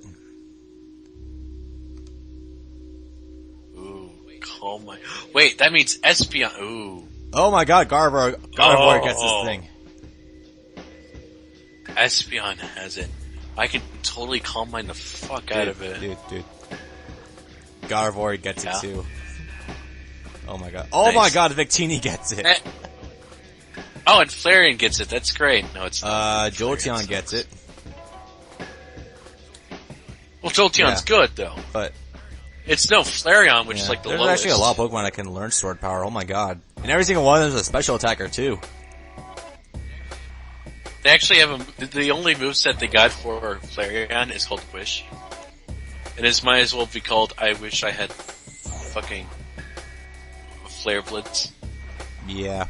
Ooh, Calm Mind. Wait, that means Espeon. Ooh. Oh my god, Gardevoir gets this thing. Espeon has it. I can totally Calm Mind the fuck out of it. Dude. Gardevoir gets it too. Oh my god. Oh Nice. my god, Victini gets it. Oh, and Flareon gets it. That's great. No, it's not. Jolteon gets it. Well, Jolteon's good, though. But it's no Flareon, which is like the there's lowest. actually a lot of Pokemon that can learn Sword Power. Oh my god. And every single one of them is a special attacker too. They actually have the only moveset they got for Flareon is called Wish. And it might as well be called I Wish I Had fucking Flare Blitz. Yeah.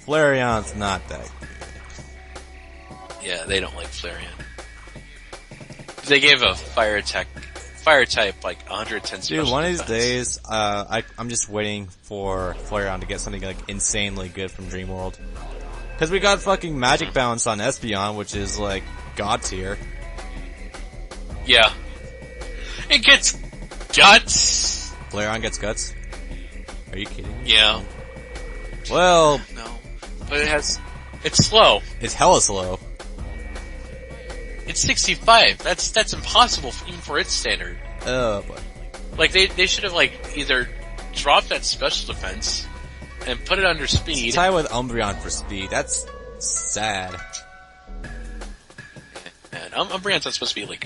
Flareon's not that good. Yeah, they don't like Flareon. They gave a fire type like 110 special Dude, one of these defense. days, I'm just waiting for Flareon to get something like insanely good from Dream World. Cause we got fucking Magic Bounce on Espeon, which is like god tier. Yeah. It gets guts! Flareon gets guts? Are you kidding me? Yeah. Well, No. But it's slow. it's hella slow. It's 65. That's impossible even for its standard. But Like they should have either dropped that special defense and put it under speed. tie with Umbreon for speed. That's sad. And Umbreon's not supposed to be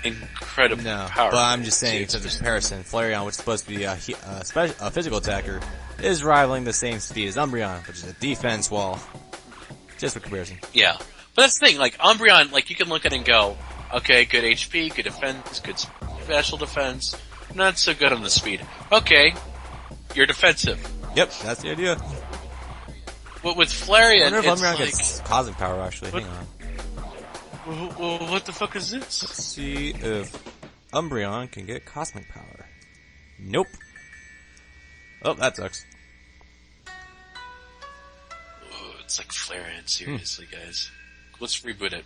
incredible No, power. but I'm just saying, for the comparison, Flareon, which is supposed to be a physical attacker, is rivaling the same speed as Umbreon, which is a defense wall. Just for comparison. Yeah. But that's the thing, like, Umbreon, like, you can look at it and go, okay, good HP, good defense, good special defense, not so good on the speed. Okay, you're defensive. Yep, that's the idea. But with Flareon, I wonder if it's Umbreon like... gets Cosmic Power, actually. Hang on. Well, what the fuck is this? Let's see if Umbreon can get Cosmic Power. Nope. Oh, that sucks. It's like Flareon, seriously, guys. Let's reboot it.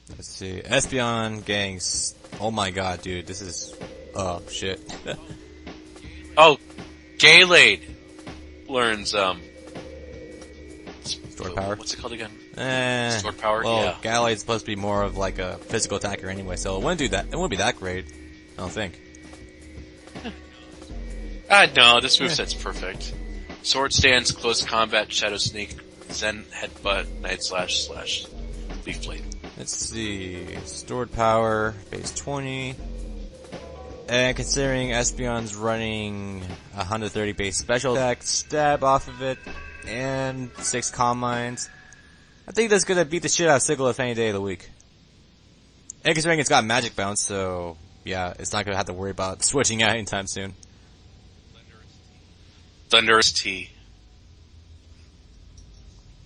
Let's see. Espeon gangs. Oh my god, dude, this is... Oh, shit. Oh, Gaylade learns, Stored Power? What's it called again? Stored Power, well, yeah. Gallade's supposed to be more of like a physical attacker anyway, so it wouldn't do that. It wouldn't be that great. I don't think. No, this moveset's perfect. Sword Stance, Close Combat, Shadow Sneak, Zen Headbutt, Night Slash, Leaf Blade. Let's see. Stored Power, base 20. And considering Espeon's running 130 base special attack, stab off of it, and 6 Calm Minds, I think that's gonna beat the shit out of Sigilyph any day of the week. And considering it's got Magic Bounce, so yeah, it's not gonna have to worry about switching out anytime soon. Thunderous T.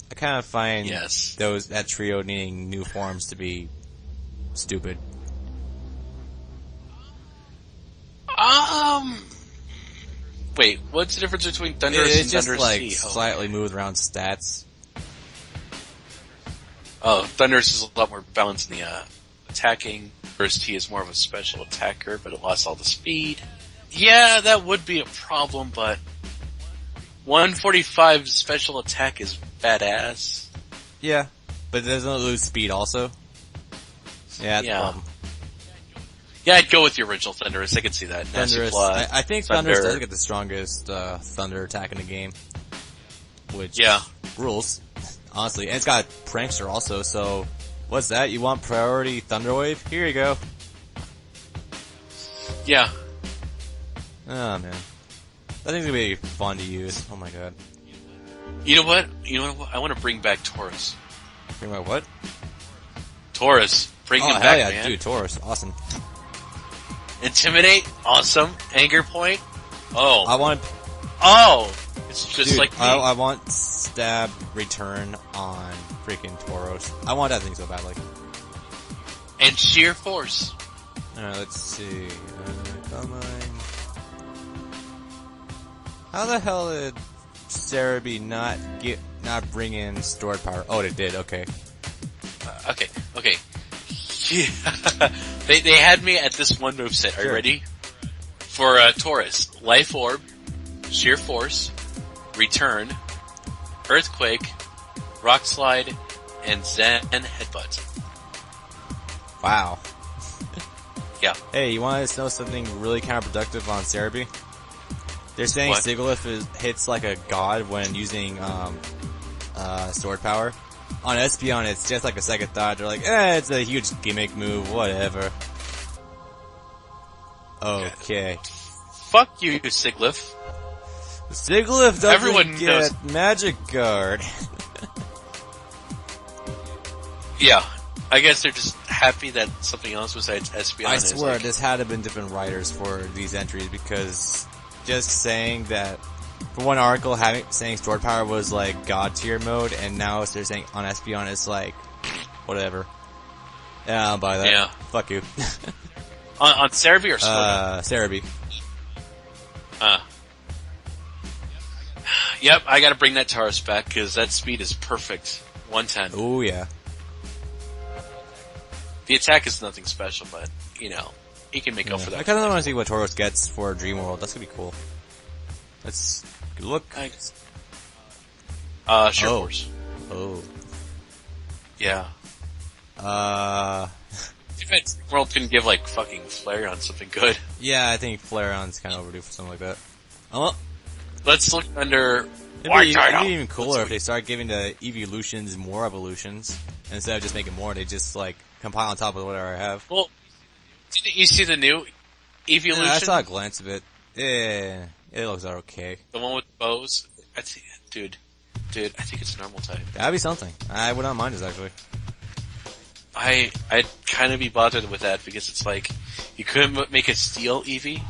I kind of find Yes. that trio needing new forms to be stupid. Wait, what's the difference between Thunderous It's and just Thunderous like T? slightly moved around stats. Oh, Thunderous is a lot more balanced in the, attacking. Thunderous T is more of a special attacker, but it lost all the speed. Yeah, that would be a problem, but 145 special attack is badass. Yeah, but it doesn't lose speed also. Yeah, that's the problem. Yeah, I'd go with the original Thunderous. I can see that. Thunderous. Fly, I think Thunderous does get the strongest thunder attack in the game, which rules, honestly. And it's got Prankster also. So, what's that? You want priority Thunder Wave? Here you go. Yeah. Oh man, that thing's gonna be fun to use. Oh my god. You know what? I want to bring back Taurus. Bring my what? Taurus. Bring him hell back, yeah, man. dude, Taurus, awesome. Intimidate, awesome. Anger point, it's just dude, like me. I want stab return on freaking Tauros. I want that thing so badly. And sheer force. Alright, let's see. Come on. How the hell did Cerebi not bring in stored power? Oh, it did. Okay. Okay. They had me at this one moveset. Are you ready? For Taurus, Life Orb, Sheer Force, Return, Earthquake, Rock Slide, and Zen Headbutt. Wow. Yeah. Hey, you want to know something really counterproductive on Cerebi? They're saying What? Sigilyph hits like a god when using sword power. On Espeon, it's just like a second thought. They're like, it's a huge gimmick move, whatever. Okay. Fuck you, Sigilyph. Sigilyph doesn't Everyone get knows. Magic Guard. Yeah. I guess they're just happy that something else besides Espeon I is swear, like, this had to have been different writers for these entries, because just saying that, for one article saying stored power was like god tier mode, and now they're saying on Espeon it's like, whatever. Yeah, I'll buy that. Yeah. Fuck you. on Cerebi or Squirtle? Cerebi. Yep, I gotta bring that Taurus back, cause that speed is perfect. 110. Oh yeah. The attack is nothing special, but, you know, he can make up for that. I kinda want to see what Tauros gets for Dream World. That's gonna be cool. Let's look. Sheer Force. Oh. Yeah. Defense World can give, like, fucking Flareon something good. Yeah, I think Flareon's kinda overdue for something like that. Oh. Let's look under... It'd be even cooler if they start giving the evolutions more evolutions, and instead of just making more, they just, like, compile on top of whatever I have. Well, Didn't you see the new evolution? Yeah, I saw a glance of it. Yeah, it looks okay. The one with bows? Dude, I think it's normal type. That'd be something. I would not mind this, actually. I'd kind of be bothered with that because it's like, you couldn't make a steel Eevee?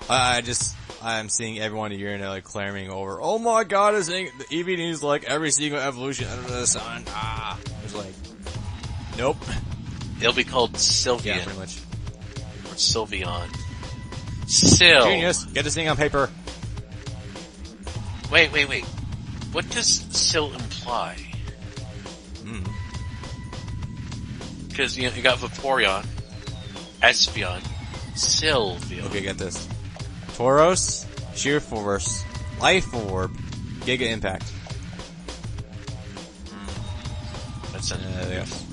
I'm seeing everyone in the internet like clamoring over, oh my god, the Eevee needs like every single evolution under the sun. It's like, nope. It'll be called Sylveon. Yeah, pretty much. Or Sylveon. Genius! Get this thing on paper. Wait. What does Sil imply? Because, you got Vaporeon, Espeon, Sylveon. Okay, get this. Tauros, Sheer Force, Life Orb, Giga Impact. That's it. Yes.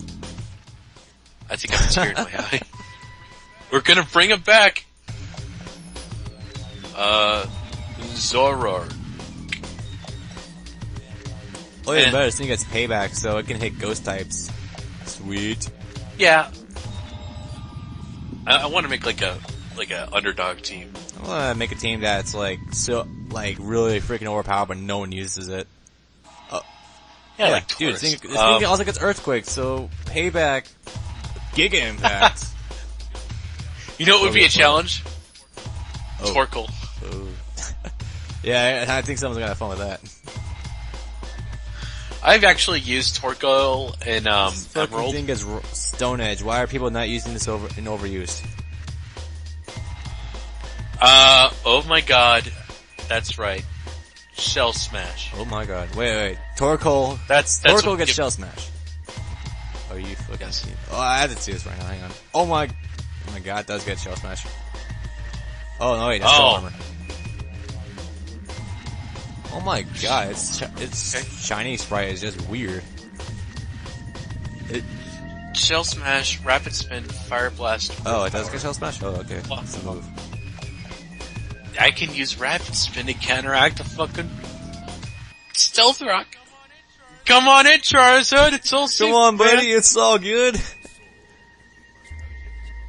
I think I'm scared my eye. We're gonna bring him back! Zoror. Oh yeah, better, this thing gets payback, so it can hit ghost types. Sweet. Yeah. I want to make like a underdog team. I want to make a team that's like really freaking overpowered, but no one uses it. Yeah, like dude, Taurus. this thing also gets Earthquake, so payback, Giga Impact. You know what would be a challenge? Oh. Torkoal. Oh. Yeah, I think someone's gonna have fun with that. I've actually used Torkoal in Emerald. Thing gets Stone Edge. Why are people not using this in overuse? Oh my god. That's right. Shell Smash. Oh my god. Wait. Torkoal. Torkoal gets Shell Smash. Oh, you fucking see. Oh, I have to see this right now. Hang on. Oh my god, it does get Shell Smash. Oh no, wait, that's Shell Armor. Oh my god, its shiny sprite is just weird. Shell Smash, Rapid Spin, Fire Blast. Oh, it does get Shell Smash? Oh, okay. That's a move. I can use Rapid Spin to counteract a fucking Stealth Rock. Come on in, Charizard, it's all safe. Come on, buddy, it's all good.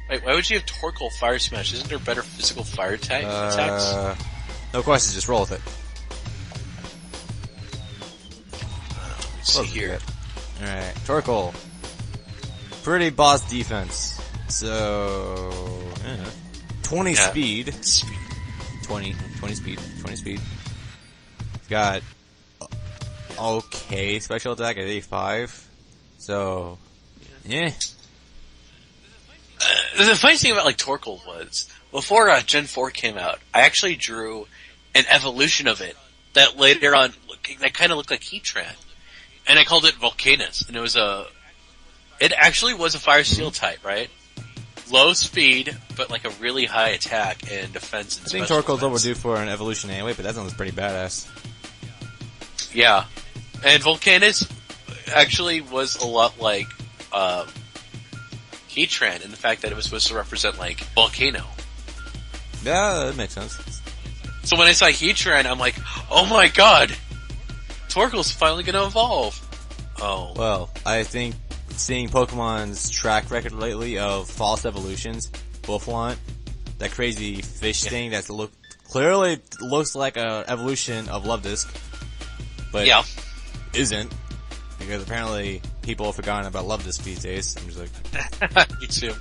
Wait, why would you have Torkoal Fire Smash? Isn't there better physical fire attacks? No questions, just roll with it. Let's see here. Alright, Torkoal. Pretty boss defense. So, 20 speed. 20 speed. Got okay special attack at 85. So, yeah. The funny thing about like Torkoal was, before Gen 4 came out, I actually drew an evolution of it that later on, that kind of looked like Heatran. And I called it Volcanus, and it actually was a Fire Steel type, right? Low speed, but like a really high attack and defense and I think Torkoal's overdue for an evolution anyway, but that sounds pretty badass. Yeah. And Volcanus actually was a lot like, Heatran in the fact that it was supposed to represent like volcano. Yeah, that makes sense. So when I saw Heatran, I'm like, oh my god! Torkoal's finally gonna evolve! Oh. Well, I think seeing Pokemon's track record lately of false evolutions, Buffalont, that crazy fish thing that clearly looks like a evolution of Luvdisc, but isn't, because apparently people have forgotten about Luvdisc these days. I'm just like, me too.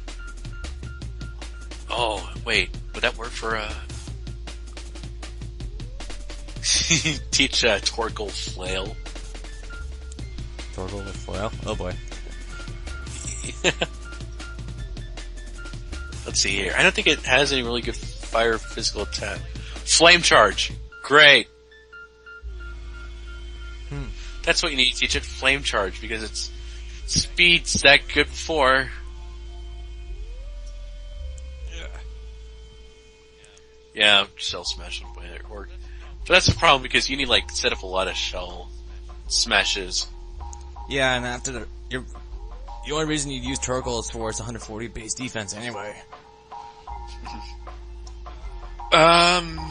Oh, wait, would that work for teach Torkoal Flail? Torkoal with Flail? Oh boy. Let's see here. I don't think it has any really good fire physical attack. Flame Charge. Great. That's what you need to teach it, Flame Charge, because its speed's that good before. Yeah, Shell Smash would work. But that's the problem, because you need like set up a lot of Shell Smashes. Yeah, and after the only reason you'd use Torkoal is for its 140 base defense anyway.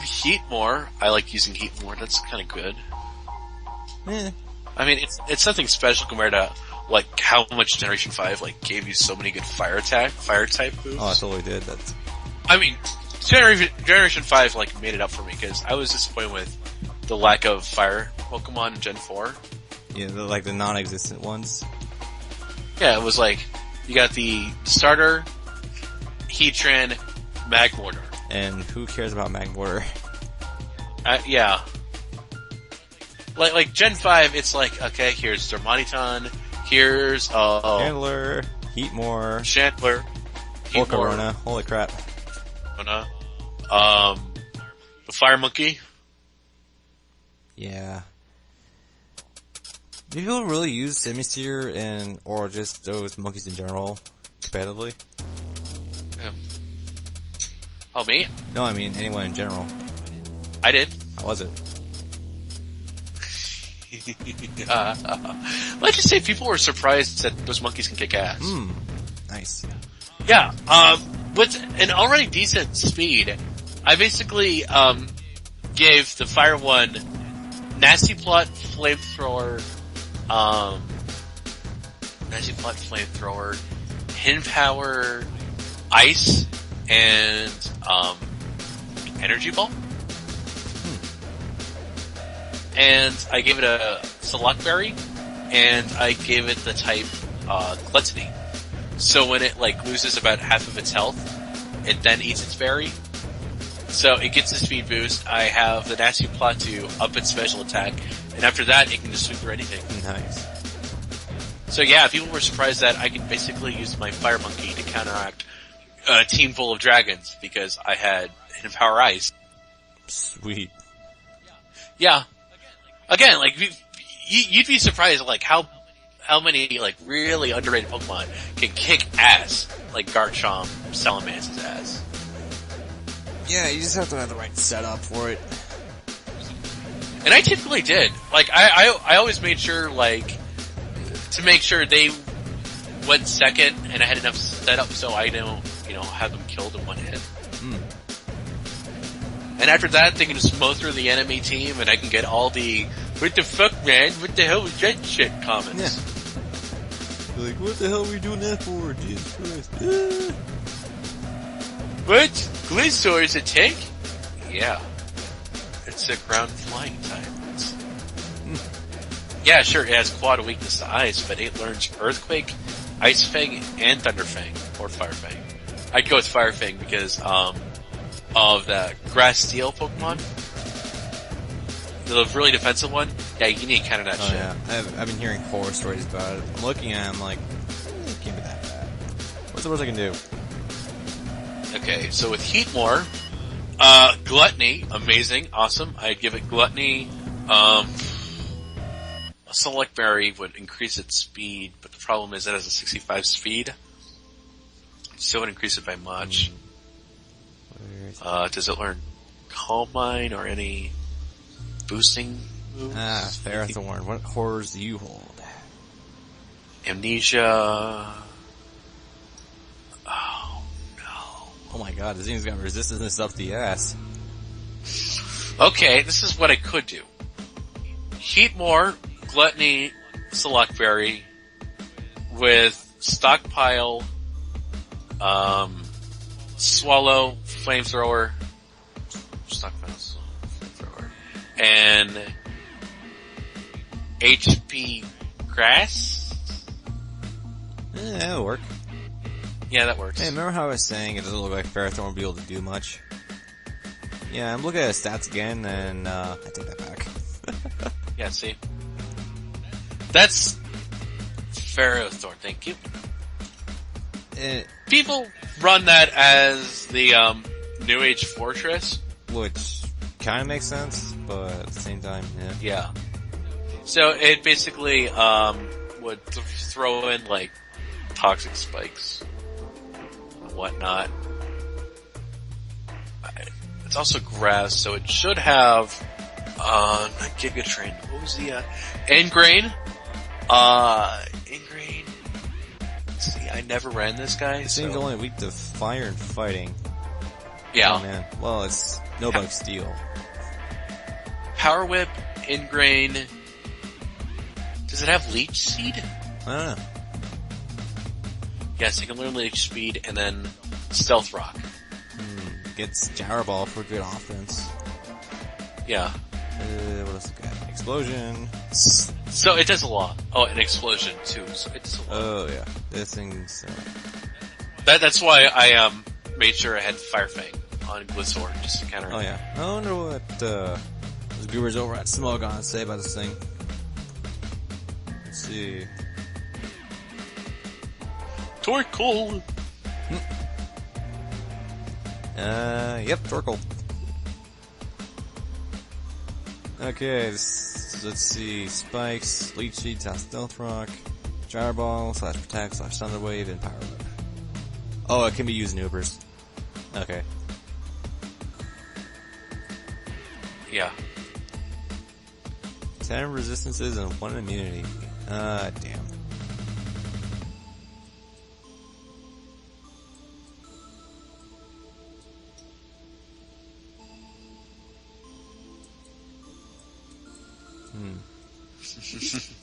Heat more. I like using Heat more. That's kind of good. Yeah. I mean, it's something special compared to like how much Generation 5 like gave you so many good fire type moves. Oh, I totally did. That's. I mean, Generation 5 like made it up for me because I was disappointed with the lack of fire Pokemon in Gen 4. Yeah, like the non-existent ones. Yeah, it was like, you got the starter, Heatran, Magmortar. And who cares about Magmortar? Yeah. Like Gen 5, it's like, okay, here's Darmanitan, here's, Chandler, Heatmore, Chandler, Volcarona, holy crap. The Fire Monkey. Yeah. Do people really use Simisear or just those monkeys in general, competitively? Yeah. Oh, me? No, I mean anyone in general. I did. How was it? Let's just say people were surprised that those monkeys can kick ass. Nice. Yeah, with an already decent speed, I basically, gave the Fire one Nasty Plot, Flamethrower, Hidden Power, Ice, and, Energy Ball. And I gave it a Select Berry, and I gave it the type, Gluttony. So when it, like, loses about half of its health, it then eats its berry. So it gets a speed boost. I have the Nasty Plot to up its special attack, and after that, it can just sweep through anything. Nice. So yeah, people were surprised that I could basically use my Fire Monkey to counteract a team full of dragons, because I had Hidden Power Ice. Sweet. Yeah. Again, like, you'd be surprised, like, how many, like, really underrated Pokemon can kick ass, like Garchomp, Salamance's ass. Yeah, you just have to have the right setup for it. And I typically did. Like, I always made sure, like, to make sure they went second, and I had enough setup so I don't, have them killed in one hit. And after that, they can just mow through the enemy team, and I can get all the, what the fuck, man? What the hell was that shit comments? Yeah. They're like, what the hell are we doing that for? Jesus Christ. What? Gliscor is a tank? Yeah. It's a ground flying type. Yeah, sure, it has quad weakness to ice, but it learns Earthquake, Ice Fang, and Thunder Fang, or Fire Fang. I'd go with Fire Fang because, of the Grass Steel Pokemon. The really defensive one. Yeah, you need to counter that shit. Yeah. I've been hearing horror stories about it. I'm looking at it, I'm like, it can't be that bad. What's the worst I can do? Okay, so with Heatmore, Gluttony, amazing, awesome. I'd give it Gluttony, a Select Berry would increase its speed, but the problem is it has a 65 speed. So it would increase it by much. Does it learn Calm Mind or any boosting moves? Ferrothorn. What horrors do you hold? Amnesia. Oh no. Oh my god, this thing's got resistance up the ass. Okay, this is what I could do. Heatmore, Gluttony, Select Berry, with Stockpile, Swallow, Flamethrower, and HP Grass? That'll work. Yeah, that works. Hey, remember how I was saying it doesn't look like Ferrothorn will be able to do much? Yeah, I'm looking at his stats again, and I take that back. Yeah, see? That's Ferrothorn, thank you. People run that as the New Age Fortress. Which kind of makes sense, but at the same time, yeah. Yeah. So it basically would throw in like toxic spikes and whatnot. It's also grass, so it should have not Giga Train. What was the Ingrain? Ingrain. Let's see, I never ran this guy. This thing's only weak to fire and fighting. Yeah. Oh man. Well, it's no bug steel. Power Whip, Ingrain. Does it have Leech Seed? I don't know. Yes, he can learn Leech Speed and then Stealth Rock. Gets Gyro Ball for good offense. Yeah. What else we got? Explosion. So it does a lot. Oh, an explosion too. So it does a lot. Oh yeah, this thing's. That's why I made sure I had Fire Fang on Glisor just to counter. Oh yeah. I wonder what those goobers over at Smogon say about this thing. Let's see. Torkoal. Yep, Torkoal. Okay, let's see. Spikes, Leech Seed, Stealth Rock, Gyro Ball, / Protect, / Thunder Wave, and Power Whip. Oh, it can be used in Ubers. Okay. Yeah. 10 resistances and 1 immunity. Damn.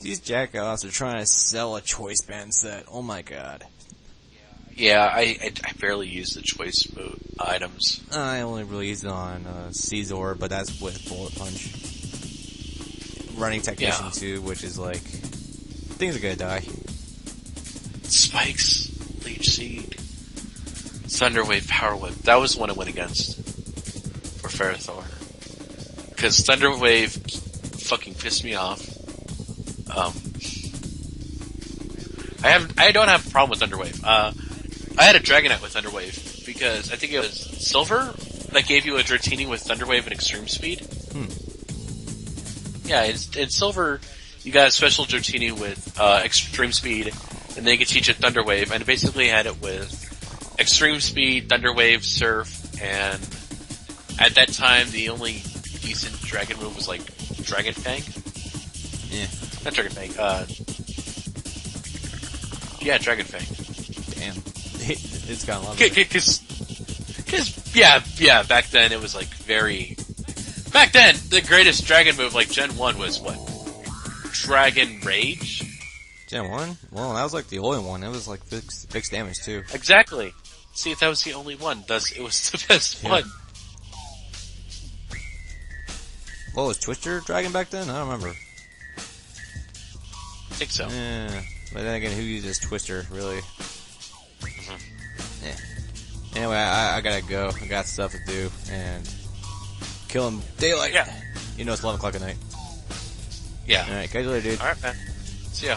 These jackoffs are trying to sell a choice band set. Oh my god. Yeah, I barely use the choice items. I only really use it on Caesar, but that's with Bullet Punch. Running Technician too, which is like... things are gonna die. Spikes, Leech Seed, Thunder Wave, Power Whip. That was the one I went against for Ferrothor. Because Thunder Wave fucking pissed me off. I don't have a problem with Thunder Wave. I had a Dragonite with Thunder Wave because I think it was Silver that gave you a Dratini with Thunder Wave and Extreme Speed. Yeah, in Silver you got a special Dratini with Extreme Speed, and then you could teach it Thunder Wave, and basically had it with Extreme Speed, Thunder Wave, Surf, and at that time the only decent Dragon move was like Dragon Fang. Yeah. Not Dragon Fang, yeah, Dragon Fang. Damn. It's got a lot of... Cause, yeah, back then it was like very... Back then, the greatest Dragon move, like Gen 1 was what? Dragon Rage? Gen 1? Well, that was like the only one. It was like fixed damage too. Exactly. See, that was the only one, thus it was the best one. What was Twister Dragon back then? I don't remember. I think so. Yeah. But then again, who uses Twister, really? Yeah. Anyway, I gotta go. I got stuff to do, and kill him daylight. Yeah. You know it's 11 o'clock at night. Yeah. Alright, catch you later, dude. Alright, man. See ya.